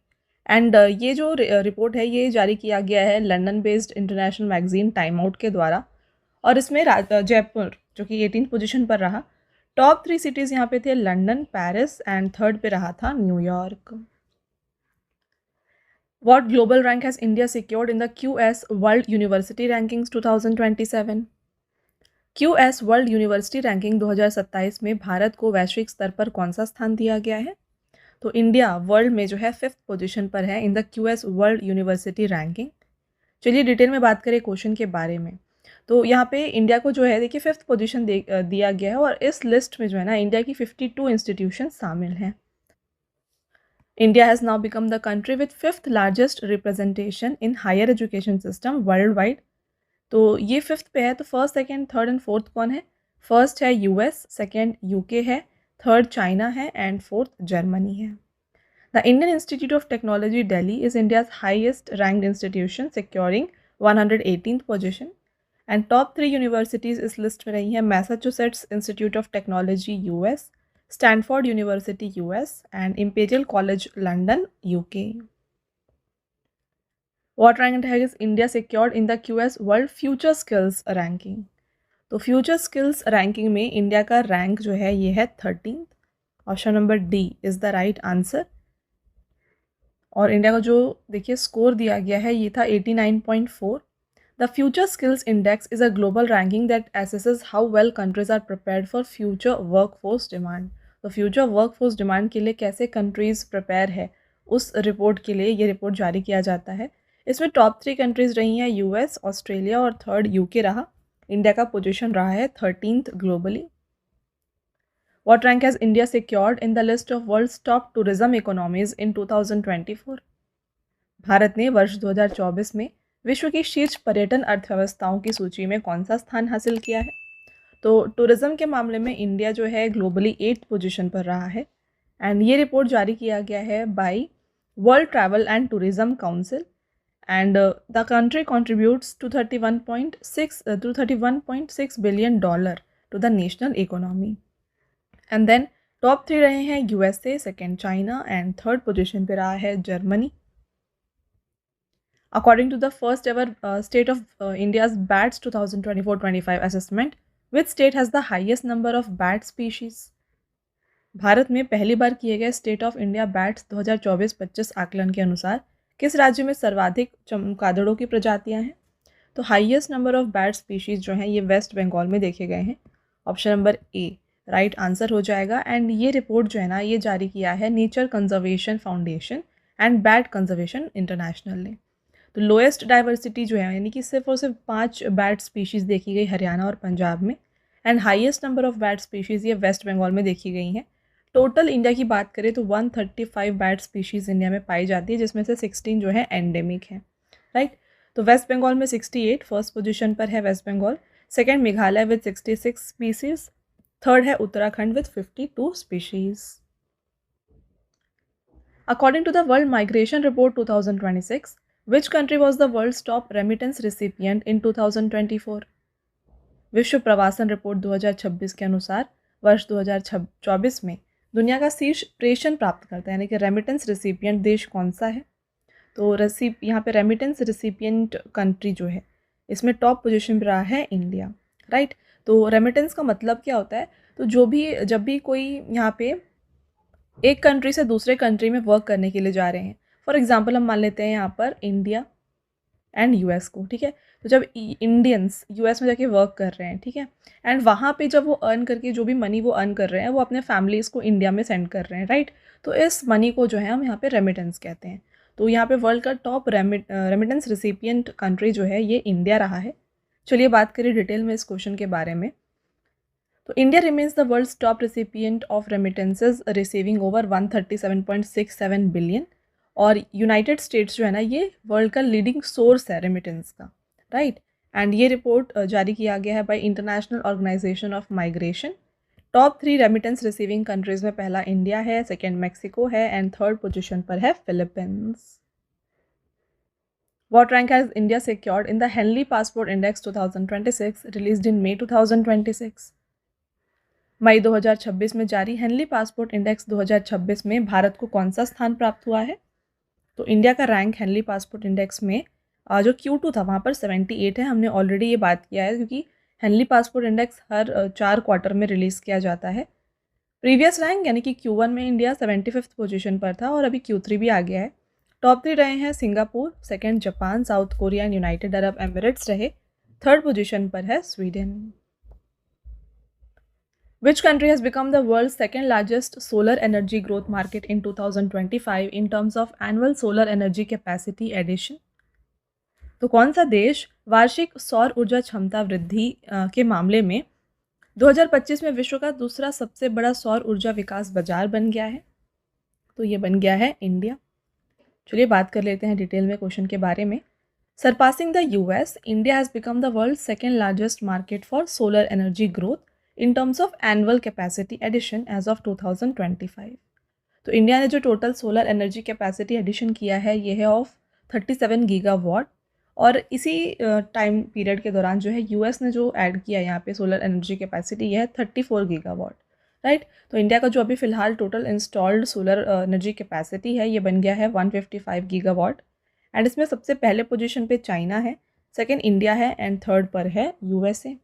एंड ये जो रिपोर्ट है ये जारी किया गया है London based international magazine time out के द्वारा, और इसमें जयपुर जो कि 18th पोजीशन पर रहा। टॉप 3 सिटीज़ यहाँ पे थे लंदन, पेरिस एंड थर्ड पे रहा था New York. What global rank has India secured in the QS World University Rankings 2027? QS world university ranking 2027 में भारत को वैश्विक स्तर पर कौन सा स्थान दिया गया है? तो इंडिया वर्ल्ड में जो है 5th पोजीशन पर है in the QS world university ranking. चलिए डिटेल में बात करें क्वेश्चन के बारे में। तो यहाँ पे इंडिया को जो है देखिए 5th पोजीशन दिया गया है, और इस लिस्ट में जो है ना इंडिया की 52 इंस्टीट्यूशन शामिल हैं। India has now become the country with 5th largest representation in higher education system worldwide. तो ये 5th पे है, तो first, second, third and fourth कौन है? फर्स्ट है यूएस, सेकेंड यूके है, थर्ड चाइना है एंड फोर्थ जर्मनी है। The Indian institute of technology Delhi is India's highest ranked institution securing 118th position. And top 3 universities इस लिस्ट में रही हैं Massachusetts institute of technology US, Stanford University US and Imperial College London UK. What rank has India secured in the QS World Future Skills Ranking? तो future skills ranking में India का rank जो है ये है 13th। Option number D is the right answer. और India का जो देखिए स्कोर दिया गया है ये था 89.4। The future skills index is a global ranking that assesses how well countries are prepared for future workforce demand. तो फ्यूचर वर्कफोर्स डिमांड के लिए कैसे कंट्रीज़ प्रिपेयर है उस रिपोर्ट के लिए ये रिपोर्ट जारी किया जाता है। इसमें टॉप 3 कंट्रीज़ रही हैं यूएस, ऑस्ट्रेलिया और थर्ड यूके रहा। इंडिया का पोजीशन रहा है 13th globally. What rank has India secured in the list of world's top tourism economies in 2024? भारत ने वर्ष 2024 में विश्व की शीर्ष पर्यटन अर्थव्यवस्थाओं की सूची में कौन सा स्थान हासिल किया है? तो टूरिज़्म के मामले में इंडिया जो है ग्लोबली 8th पोजीशन पर रहा है। एंड ये रिपोर्ट जारी किया गया है by World Travel and Tourism Council. And the country contributes to 31.6 billion dollar to the national economy. And then top 3 रहे हैं USA, second China and third position पे रहा है Germany. According to the first ever state of India's bats 2024-25 assessment, Which state has the highest number of bat species? भारत में पहली बार किए गए स्टेट ऑफ इंडिया बैट्स 2024-25 आकलन के अनुसार किस राज्य में सर्वाधिक चमगादड़ों की प्रजातियां हैं? तो highest number of bat species जो हैं ये वेस्ट बंगाल में देखे गए हैं। ऑप्शन नंबर ए राइट आंसर हो जाएगा। एंड ये रिपोर्ट जो है ना ये जारी किया है nature conservation foundation and bat conservation international ने। तो लोएस्ट डाइवर्सिटी जो है यानी कि सिर्फ और सिर्फ 5 बैट स्पीशीज़ देखी गई हरियाणा और पंजाब में। And highest number of bat species ये वेस्ट बंगाल में देखी गई हैं। टोटल इंडिया की बात करें तो 135 बैट स्पीशीज़ इंडिया में पाई जाती है, जिसमें से 16 जो है एंडेमिक है। राइट, तो वेस्ट बंगाल में 68 फर्स्ट पोजीशन पर है West Bengal, second Meghalaya with 66 species, third है Uttarakhand with 52 species. According to the world migration report 2026, Which country was the world's top remittance recipient in 2024? विश्व प्रवासन रिपोर्ट 2026 के अनुसार वर्ष 2024 में दुनिया का शीर्ष प्रेषण प्राप्त करता है यानी कि रेमिटेंस रिसिपिएंट देश कौन सा है? तो यहाँ पे रेमिटेंस रिसिपिएंट कंट्री जो है इसमें टॉप पोजीशन पर रहा है इंडिया। राइट, तो रेमिटेंस का मतलब क्या होता है? तो जब भी कोई यहाँ पे एक कंट्री से दूसरे कंट्री में वर्क करने के लिए जा रहे हैं, फॉर एग्जाम्पल हम मान लेते हैं यहाँ पर इंडिया एंड यूएस को, ठीक है। तो जब इंडियंस यूएस में जाके वर्क कर रहे हैं, ठीक है, एंड वहाँ पे जब वो अर्न करके जो भी मनी वो अर्न कर रहे हैं वो अपने फैमिलीज़ को इंडिया में सेंड कर रहे हैं, राइट। तो इस मनी को जो है हम यहाँ पे रेमिटेंस कहते हैं। तो यहाँ पे वर्ल्ड का टॉप रेमिटेंस रिसिपिएंट कंट्री जो है ये इंडिया रहा है। चलिए बात करें डिटेल में इस क्वेश्चन के बारे में। तो India remains the world's top recipient of remittances receiving over 137.67 billion. और यूनाइटेड स्टेट्स जो है ना ये वर्ल्ड का लीडिंग सोर्स है रेमिटेंस का, राइट। एंड ये रिपोर्ट जारी किया गया है by International Organization of Migration. Top 3 remittance receiving countries में पहला इंडिया है, सेकेंड मैक्सिको है एंड थर्ड पोजीशन पर है Philippines. What rank has India secured in the Henley Passport Index 2026 released in May 2026? मई 2026 में जारी हेनली पासपोर्ट इंडेक्स 2026 में भारत को कौन सा स्थान प्राप्त हुआ है? तो इंडिया का रैंक हेनली पासपोर्ट इंडेक्स में जो Q2 था वहाँ पर 78 है। हमने ऑलरेडी ये बात किया है क्योंकि हेनली पासपोर्ट इंडेक्स हर 4 क्वार्टर में रिलीज़ किया जाता है। प्रीवियस रैंक यानी कि Q1 में इंडिया 75th पोजीशन पर था और अभी Q3 भी आ गया है। टॉप 3 रहे हैं Singapore, second Japan, South Korea and United Arab Emirates रहे। थर्ड पोजीशन पर है Sweden. Which country has become the world's second largest solar energy growth market in 2025 in terms of annual solar energy capacity addition? तो कौन सा देश वार्षिक सौर ऊर्जा क्षमता वृद्धि के मामले में 2025 में विश्व का दूसरा सबसे बड़ा सौर ऊर्जा विकास बाजार बन गया है? तो ये बन गया है इंडिया। चलिए बात कर लेते हैं डिटेल में क्वेश्चन के बारे में। Surpassing the US, India has become the world second largest market for solar energy growth in terms of annual capacity addition as of 2025। तो इंडिया ने जो total solar energy capacity addition किया है ये है ऑफ 37 गीगावाट और इसी time period के दौरान जो है यूएस ने जो ऐड किया यहाँ पे सोलर एनर्जी कैपेसिटी ये है 34 गीगावाट, राइट। तो इंडिया का जो अभी फ़िलहाल total installed solar energy capacity है ये बन गया है 155 गीगावाट एंड इसमें सबसे पहले पोजीशन पे चाइना है, सेकेंड इंडिया है एंड थर्ड पर है USA.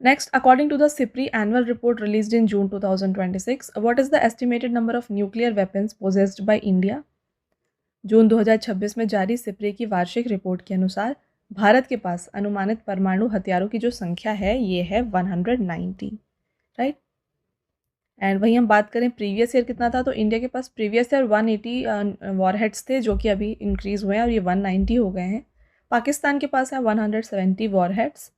Next, according to the SIPRI annual report released in June 2026, what is the estimated number of nuclear weapons possessed by India? जून 2026 में जारी सिप्री की वार्षिक रिपोर्ट के अनुसार भारत के पास अनुमानित परमाणु हथियारों की जो संख्या है ये है 190, राइट। एंड वहीं हम बात करें प्रीवियस ईयर कितना था, तो इंडिया के पास प्रीवियस ईयर 180 वॉरहेड्स थे जो कि अभी इंक्रीज़ हुए हैं और ये 190 हो गए हैं। पाकिस्तान के पास है 170 warheads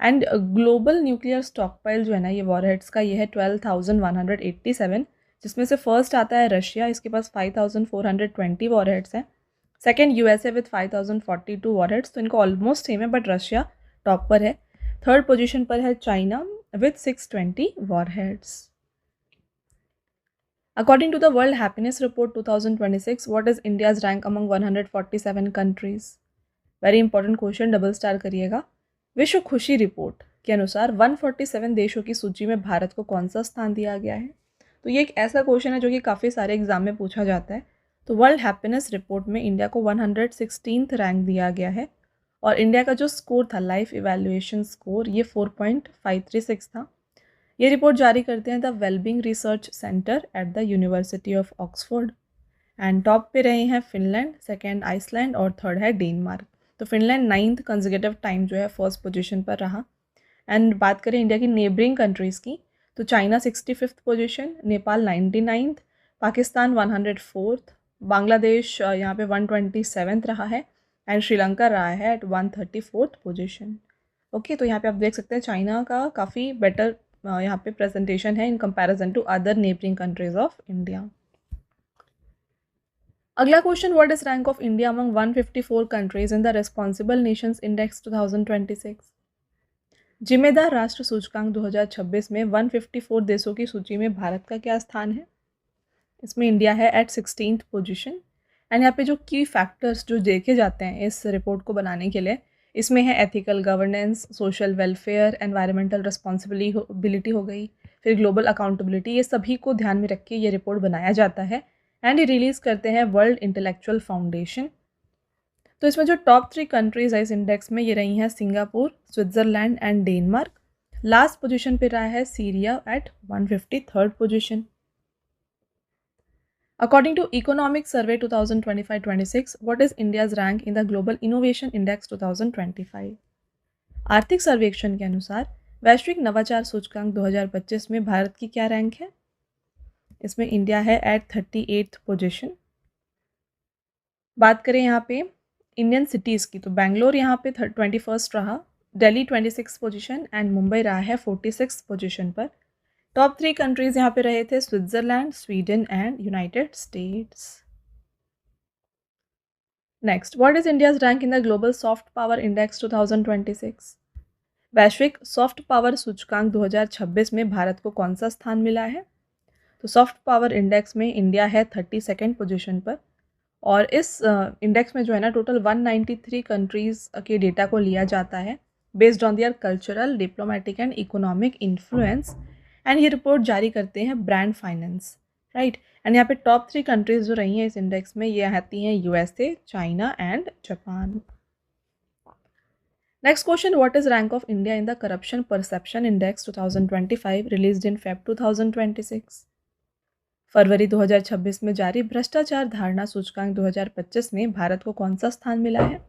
and global nuclear stockpile जो है ना ये वॉरहेड्स का ये है 12,187, जिसमें से फर्स्ट आता है रशिया, इसके पास 5,420 वॉरहेड्स हैं। सेकेंड यूएसए विथ 5,042 वॉरहेड्स, तो इनको ऑलमोस्ट सेम है बट रशिया टॉप पर है। थर्ड पोजीशन पर है China with 620 warheads. According to the World Happiness Report 2026, what is India's rank among 147 countries? Very important question, double star करिएगा। विश्व खुशी रिपोर्ट के अनुसार 147 देशों की सूची में भारत को कौन सा स्थान दिया गया है? तो ये एक ऐसा क्वेश्चन है जो कि काफ़ी सारे एग्जाम में पूछा जाता है। तो वर्ल्ड हैप्पीनेस रिपोर्ट में इंडिया को 116th रैंक दिया गया है और इंडिया का जो स्कोर था लाइफ इवैल्यूएशन स्कोर ये 4.536 था। ये रिपोर्ट जारी करते हैं the wellbeing research centre at the university of Oxford and top पे रहे हैं फिनलैंड, सेकेंड आइसलैंड और थर्ड है डेनमार्क। तो फिनलैंड 9th कंसेक्यूटिव टाइम जो है फर्स्ट पोजीशन पर रहा। एंड बात करें इंडिया की नेबरिंग कंट्रीज़ की, तो China 65th position, Nepal 99th, Pakistan 104th, Bangladesh यहाँ पे 127th रहा है एंड श्रीलंका रहा है एट 134th पोजीशन। ओके, तो यहाँ पे आप देख सकते हैं चाइना का काफ़ी बेटर यहाँ पे प्रेजेंटेशन है in comparison to other neighbouring countries of India. अगला question, what is rank of India among 154 countries in the responsible nations index 2026? जिम्मेदार राष्ट्र सूचकांक 2026 में 154 देशों की सूची में भारत का क्या स्थान है? इसमें इंडिया है एट 16th पोजीशन एंड यहाँ पे जो की फैक्टर्स जो देखे जाते हैं इस रिपोर्ट को बनाने के लिए, इसमें है ethical governance, social welfare, environmental responsibility हो गई, फिर ग्लोबल अकाउंटेबिलिटी, ये सभी को ध्यान में रख के ये रिपोर्ट बनाया जाता है एंड ये रिलीज़ करते हैं वर्ल्ड इंटेलेक्चुअल फाउंडेशन। तो इसमें जो टॉप 3 कंट्रीज है इस इंडेक्स में ये रही हैं Singapore, Switzerland and Denmark. Last position पे रहा है Syria at 153rd position. According to economic survey 2025-26, what is India's rank in the global innovation index 2025? आर्थिक सर्वेक्षण के अनुसार वैश्विक नवाचार सूचकांक 2025 में भारत की क्या रैंक है? इसमें इंडिया है एट 38th पोजीशन। बात करें यहाँ पे इंडियन सिटीज़ की, तो बेंगलोर यहाँ पे 21st रहा, Delhi 26th position and Mumbai रहा है 46th पोजीशन पर। टॉप 3 कंट्रीज़ यहाँ पे रहे थे Switzerland, Sweden and United states. Next, what is India's rank in the global soft power index 2026? वैश्विक सॉफ्ट पावर सूचकांक 2026 में भारत को कौन सा स्थान मिला है? तो सॉफ्ट पावर इंडेक्स में इंडिया है 32nd पोजीशन पर और इस इंडेक्स में जो है ना टोटल 193 कंट्रीज़ के डेटा को लिया जाता है based on their cultural, diplomatic and economic influence. And ये रिपोर्ट जारी करते हैं ब्रांड फाइनेंस, राइट। एंड यहाँ पे टॉप 3 कंट्रीज जो रही हैं इस इंडेक्स में, ये आती हैं USA, China and Japan. Next question, what is rank of India in the corruption perception index 2025 released in Feb 2026? फरवरी 2026 में जारी भ्रष्टाचार धारणा सूचकांक 2025 में भारत को कौन सा स्थान मिला है?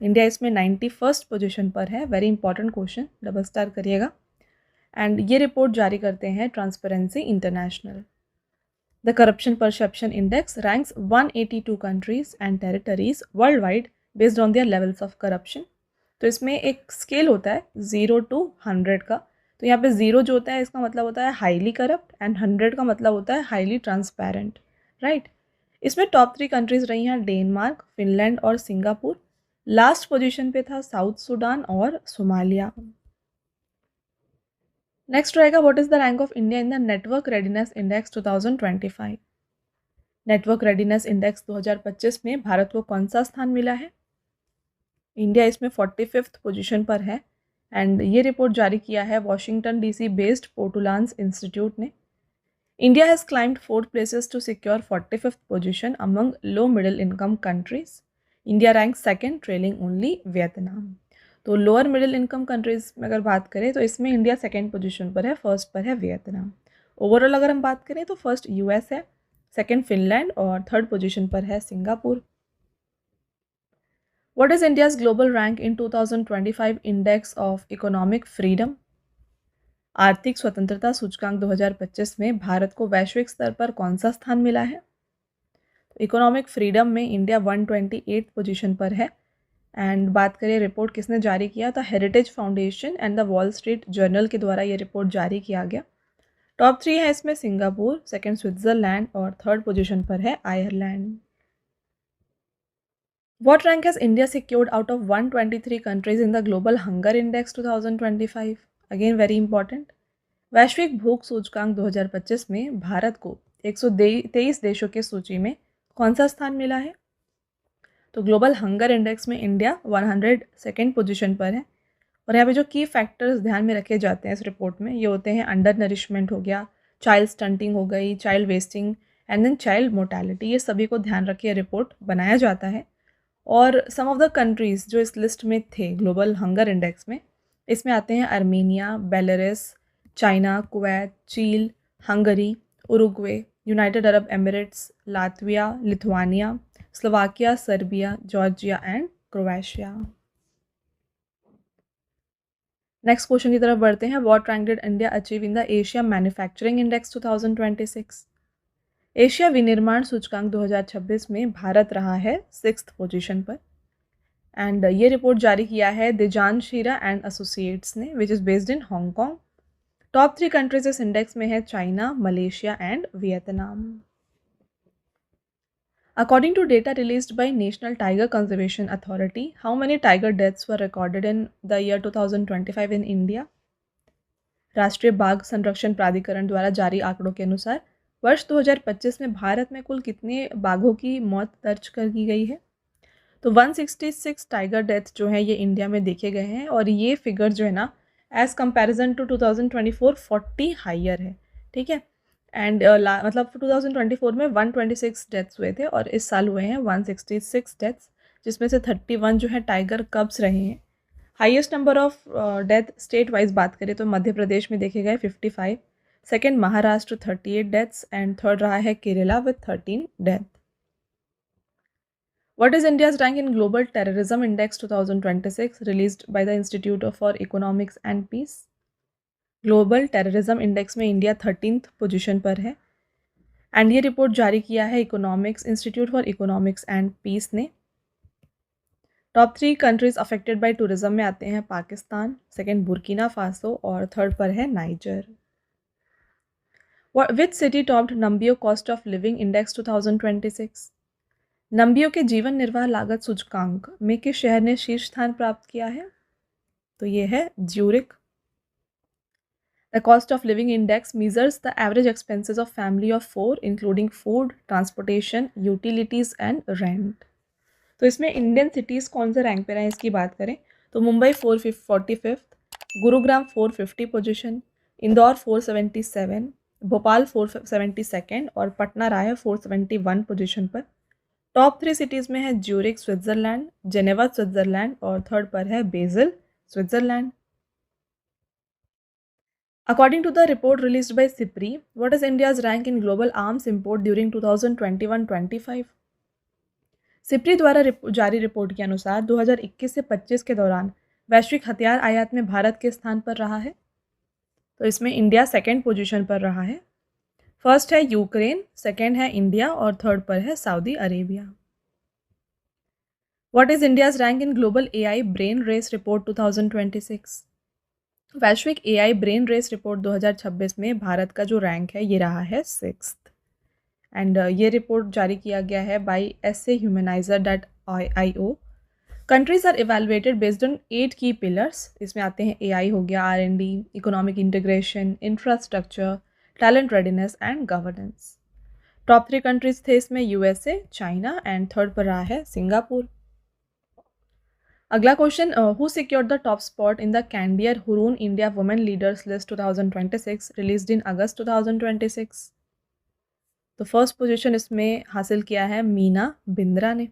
इंडिया इसमें 91st पोजीशन पर है। Very important question, double star करिएगा। एंड ये रिपोर्ट जारी करते हैं transparency international. The corruption perception index ranks 182 countries and territories world wide based on their levels of corruption. तो इसमें एक स्केल होता है 0 to 100 का। तो यहाँ पे 0 जो होता है इसका मतलब होता है हाईली करप्ट एंड 100 का मतलब होता है हाईली ट्रांसपेरेंट, राइट। इसमें टॉप 3 कंट्रीज रही हैं डेनमार्क, फिनलैंड और सिंगापुर। लास्ट पोजीशन पे था साउथ सूडान और सोमालिया। नेक्स्ट रहेगा, what is the rank of India in the network readiness index 2025? Network readiness index 2025 में भारत को कौन सा स्थान मिला है? इंडिया इसमें 45th पोजीशन पर है। एंड ये रिपोर्ट जारी किया है Washington DC based Portulans Institute ने। India has claimed 4th places to secure 45th position among low middle income countries. India rank second, trailing only Vietnam. तो लोअर मिडिल इनकम कंट्रीज में अगर बात करें तो इसमें इंडिया सेकेंड पोजीशन पर है, फर्स्ट पर है वियतनाम। ओवरऑल अगर हम बात करें तो फर्स्ट US है, सेकेंड फिनलैंड और थर्ड पोजीशन पर है Singapore. What is India's global rank in 2025 Index of Economic Freedom? आर्थिक स्वतंत्रता सूचकांक 2025 में भारत को वैश्विक स्तर पर कौन सा स्थान मिला है? इकोनॉमिक फ्रीडम में इंडिया 128 पोजीशन पर है। एंड बात करें रिपोर्ट किसने जारी किया, तो heritage foundation and the wall street journal के द्वारा ये रिपोर्ट जारी किया गया। टॉप 3 है इसमें सिंगापुर, सेकेंड स्विट्जरलैंड और थर्ड पोजीशन पर है Ireland. What rank has India secured out of 123 countries in the Global Hunger Index 2025? Again very important. वैश्विक भूख सूचकांक 2025 में भारत को 123 देशों के सूची में कौन सा स्थान मिला है? तो ग्लोबल हंगर इंडेक्स में इंडिया 102nd पोजीशन पर है। और यहाँ पे जो की फैक्टर्स ध्यान में रखे जाते हैं इस रिपोर्ट में, ये होते हैं अंडर नरिशमेंट हो गया, चाइल्ड स्टंटिंग हो गई, child wasting and then child mortality. ये सभी को ध्यान रखे रिपोर्ट बनाया जाता है। और सम ऑफ द कंट्रीज़ जो इस लिस्ट में थे ग्लोबल हंगर इंडेक्स में, इसमें आते हैं आर्मेनिया, बेलारूस, चाइना, कुवैत, चील, Hungary, Uruguay, United Arab Emirates, Latvia, Lithuania, Slovakia, Serbia, Georgia and Croatia. Next question की तरफ बढ़ते हैं। What rank did India achieve in the Asia manufacturing index 2026? Asia विनिर्माण सूचकांक 2026 में भारत रहा है 6th पोजीशन पर। एंड ये रिपोर्ट जारी किया है दिजान शीरा एंड एसोसिएट्स ने, which is based in Hong Kong. Top 3 countries इस इंडेक्स में है China, Malaysia and Vietnam. According to data released by National Tiger Conservation Authority, how many tiger deaths were recorded in the year 2025 in India? राष्ट्रीय बाघ संरक्षण प्राधिकरण द्वारा जारी आंकड़ों के अनुसार वर्ष 2025 में भारत में कुल कितने बाघों की मौत दर्ज कर की गई है? तो 166 टाइगर डेथ जो है ये इंडिया में देखे गए हैं। और ये फिगर जो है ना, एज़ कंपैरिजन टू 2024 40 हाइयर है, ठीक है। एंड मतलब 2024 में 126 डेथ्स हुए थे और इस साल हुए हैं 166 डेथ्स, जिसमें से 31 जो है टाइगर कब्स रहे हैं। Highest number of death state wise बात करें तो मध्य प्रदेश में देखे गए 55, second Maharashtra 38 deaths and third रहा है Kerala with 13 death. What is India's rank in Global Terrorism Index 2026 released by the Institute for Economics and Peace? Global terrorism index में India 13th position पर है। एंड ये रिपोर्ट जारी किया है economics institute for economics and peace ने। Top 3 countries affected by tourism में आते हैं पाकिस्तान, सेकेंड बुर्किना फासो और थर्ड पर है Niger. Which city topped Numbeo Cost of Living Index 2026? Numbeo के जीवन निर्वाह लागत सूचकांक में किस शहर ने शीर्ष स्थान प्राप्त किया है? तो ये है Zurich. The cost of living index measures the average expenses of family of 4 including food, transportation, utilities and rent. तो इसमें इंडियन सिटीज़ कौन से रैंक पे रहे हैं इसकी बात करें तो मुंबई 445th, गुरुग्राम 450 पोजीशन, इंदौर 477, भोपाल 472 और पटना रहा है 471 पोजीशन पर। टॉप 3 सिटीज़ में है ज्यूरिक स्विट्ज़रलैंड, जेनेवा स्विट्ज़रलैंड और थर्ड पर है basal Switzerland. According to the report released by SIPRI, what is India's rank in global arms import during 2021-25? SIPRI द्वारा जारी रिपोर्ट के अनुसार 2021 से 25 के दौरान वैश्विक हथियार आयात में भारत के स्थान पर रहा है। तो इसमें इंडिया सेकेंड पोजीशन पर रहा है। फर्स्ट है यूक्रेन, सेकेंड है इंडिया और थर्ड पर है Saudi Arabia. What is India's rank in global AI brain race report 2026? वैश्विक एआई ब्रेन रेस रिपोर्ट 2026 में भारत का जो रैंक है ये रहा है 6th एंड ये रिपोर्ट जारी किया गया है by SAHumanizer.io। Countries are evaluated based on 8 की पिलर्स। इसमें आते हैं AI हो गया, R&D, economic integration, infrastructure, talent readiness and governance. Top 3 countries थे इसमें USA, चाइना एंड थर्ड पर रहा है सिंगापुर। अगला question, who secured the top spot in the Candere Hurun India women leaders list 2026 released in August 2026? तो first position इसमें हासिल किया है मीना बिंद्रा ने।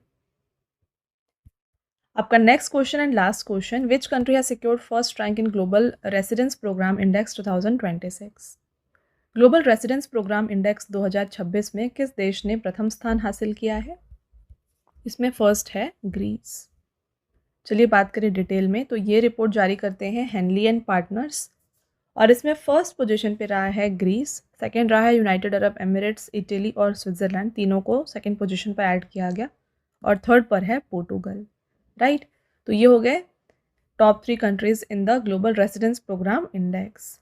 आपका next question and last question, which country has secured first rank in global residence program index 2026? Global residence program index 2026 में किस देश ने प्रथम स्थान हासिल किया है? इसमें फर्स्ट है ग्रीस। चलिए बात करें डिटेल में, तो ये रिपोर्ट जारी करते हैं हेनली एंड पार्टनर्स और इसमें फर्स्ट पोजीशन पे रहा है ग्रीस, सेकंड रहा है यूनाइटेड अरब एमिरेट्स, इटली और स्विट्ज़रलैंड, तीनों को सेकंड पोजीशन पर ऐड किया गया और थर्ड पर है पोर्टुगल। राइट, तो ये हो गए top 3 countries in the global residence program index.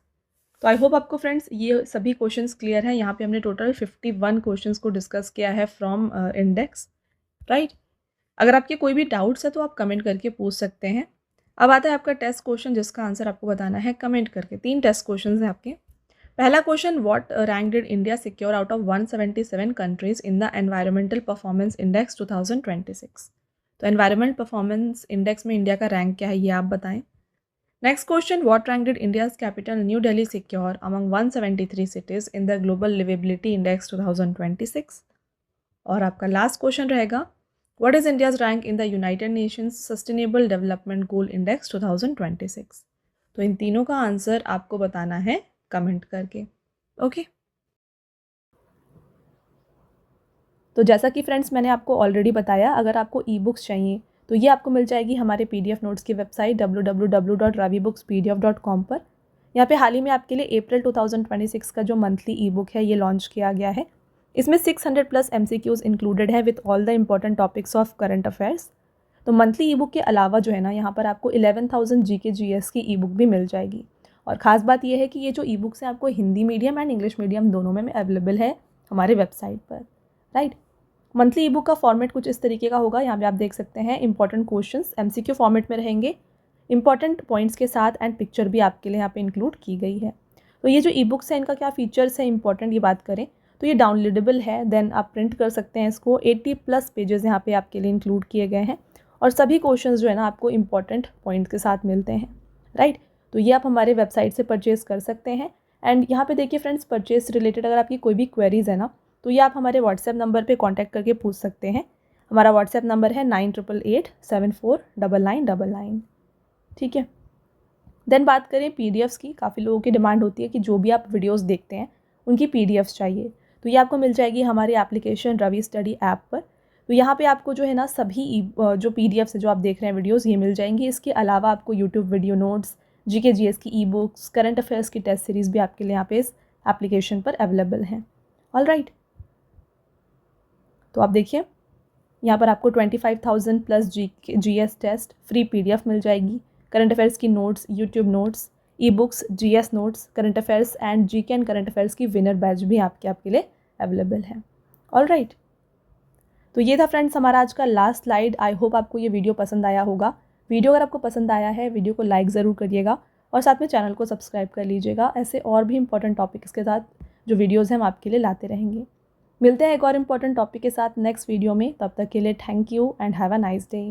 तो आई होप आपको फ्रेंड्स ये सभी क्वेश्चंस क्लियर है। यहाँ पे हमने टोटल 51 क्वेश्चंस को डिस्कस किया है फ्रॉम इंडेक्स। राइट, अगर आपके कोई भी डाउट्स है तो आप कमेंट करके पूछ सकते हैं। अब आता है आपका टेस्ट क्वेश्चन जिसका आंसर आपको बताना है कमेंट करके। 3 टेस्ट क्वेश्चन हैं आपके। पहला question, what rank did India secure out of 177 countries in the environmental performance index 2026? तो एनवायरमेंट परफॉर्मेंस इंडेक्स में इंडिया का रैंक क्या है ये आप बताएं। Next question, what rank did India's capital New Delhi secure among 173 cities in the global liveability index 2026? और आपका लास्ट क्वेश्चन रहेगा, what is India's rank in the United Nations Sustainable development goal index 2026? तो इन तीनों का आंसर आपको बताना है कमेंट करके। ओके, तो जैसा कि फ्रेंड्स मैंने आपको ऑलरेडी बताया, अगर आपको ई बुक्स चाहिए तो ये आपको मिल जाएगी हमारे PDF नोट्स की वेबसाइट www.ravibookspdf.com पर। यहाँ पे हाल ही में आपके लिए अप्रैल 2026 का जो मंथली ई बुक है ये लॉन्च किया गया है। इसमें 600+ MCQs इंक्लूडेड है with all the important topics of current affairs. तो मंथली ई बुक के अलावा जो है ना, यहाँ पर आपको 11,000 GK GS की ई बुक भी मिल जाएगी। और ख़ास बात यह है कि ये जो ई बुक्स हैं आपको Hindi medium and English medium दोनों में अवेलेबल है हमारे वेबसाइट पर। राइट, मंथली ई बुक का फॉर्मेट कुछ इस तरीके का होगा। यहाँ पे आप देख सकते हैं इंपॉर्टेंट क्वेश्चंस MCQ फॉर्मेट में रहेंगे, इंपॉर्टेंट पॉइंट्स के साथ एंड पिक्चर भी आपके लिए यहाँ पे इंक्लूड की गई है। तो ये जो ई बुक्स हैं इनका क्या फीचर्स है इंपॉर्टेंट ये बात करें तो ये डाउनलोडेबल है, देन आप प्रिंट कर सकते हैं इसको। 80+ पेजेस यहाँ पे आपके लिए इंक्लूड किए गए हैं और सभी क्वेश्चंस जो है ना आपको इंपॉर्टेंट पॉइंट्स के साथ मिलते हैं। राइट, तो ये आप हमारे वेबसाइट से परचेज़ कर सकते हैं। एंड यहाँ पे देखिए फ्रेंड्स, परचेज रिलेटेड अगर आपकी कोई भी क्वेरीज है ना तो ये आप हमारे व्हाट्सएप नंबर पे कांटेक्ट करके पूछ सकते हैं। हमारा व्हाट्सएप नंबर है 9888749999। ठीक है, देन बात करें PDFs की। काफ़ी लोगों की डिमांड होती है कि जो भी आप वीडियोस देखते हैं उनकी PDFs चाहिए, तो ये आपको मिल जाएगी हमारी एप्लीकेशन रवि स्टडी ऐप पर। तो यहाँ पे आपको जो है ना सभी जो PDFs है जो आप देख रहे हैं वीडियोस ये मिल जाएंगी। इसके अलावा आपको YouTube video notes, GK GS की ई बुक्स, करंट अफेयर्स की टेस्ट सीरीज़ भी आपके लिए यहाँ पे इस एप्लीकेशन पर अवेलेबल हैं। ऑल राइट, तो आप देखिए यहाँ पर आपको 25,000+ GS टेस्ट फ्री PDF मिल जाएगी, करंट अफेयर्स की notes, YouTube notes, e books, GS notes, current affairs and GK and current affairs की विनर बैच भी आपके लिए अवेलेबल है। ऑल राइट, तो ये था फ्रेंड्स हमारा आज का लास्ट स्लाइड। आई होप आपको ये वीडियो पसंद आया होगा। वीडियो अगर आपको पसंद आया है वीडियो को लाइक ज़रूर करिएगा और साथ में चैनल को सब्सक्राइब कर लीजिएगा। ऐसे और भी इंपॉर्टेंट टॉपिक्स के साथ जो वीडियोज़ हैं हम आपके लिए लाते रहेंगे। मिलते हैं एक और इम्पॉर्टेंट टॉपिक के साथ नेक्स्ट वीडियो में। तब तक के लिए thank you and have a nice day.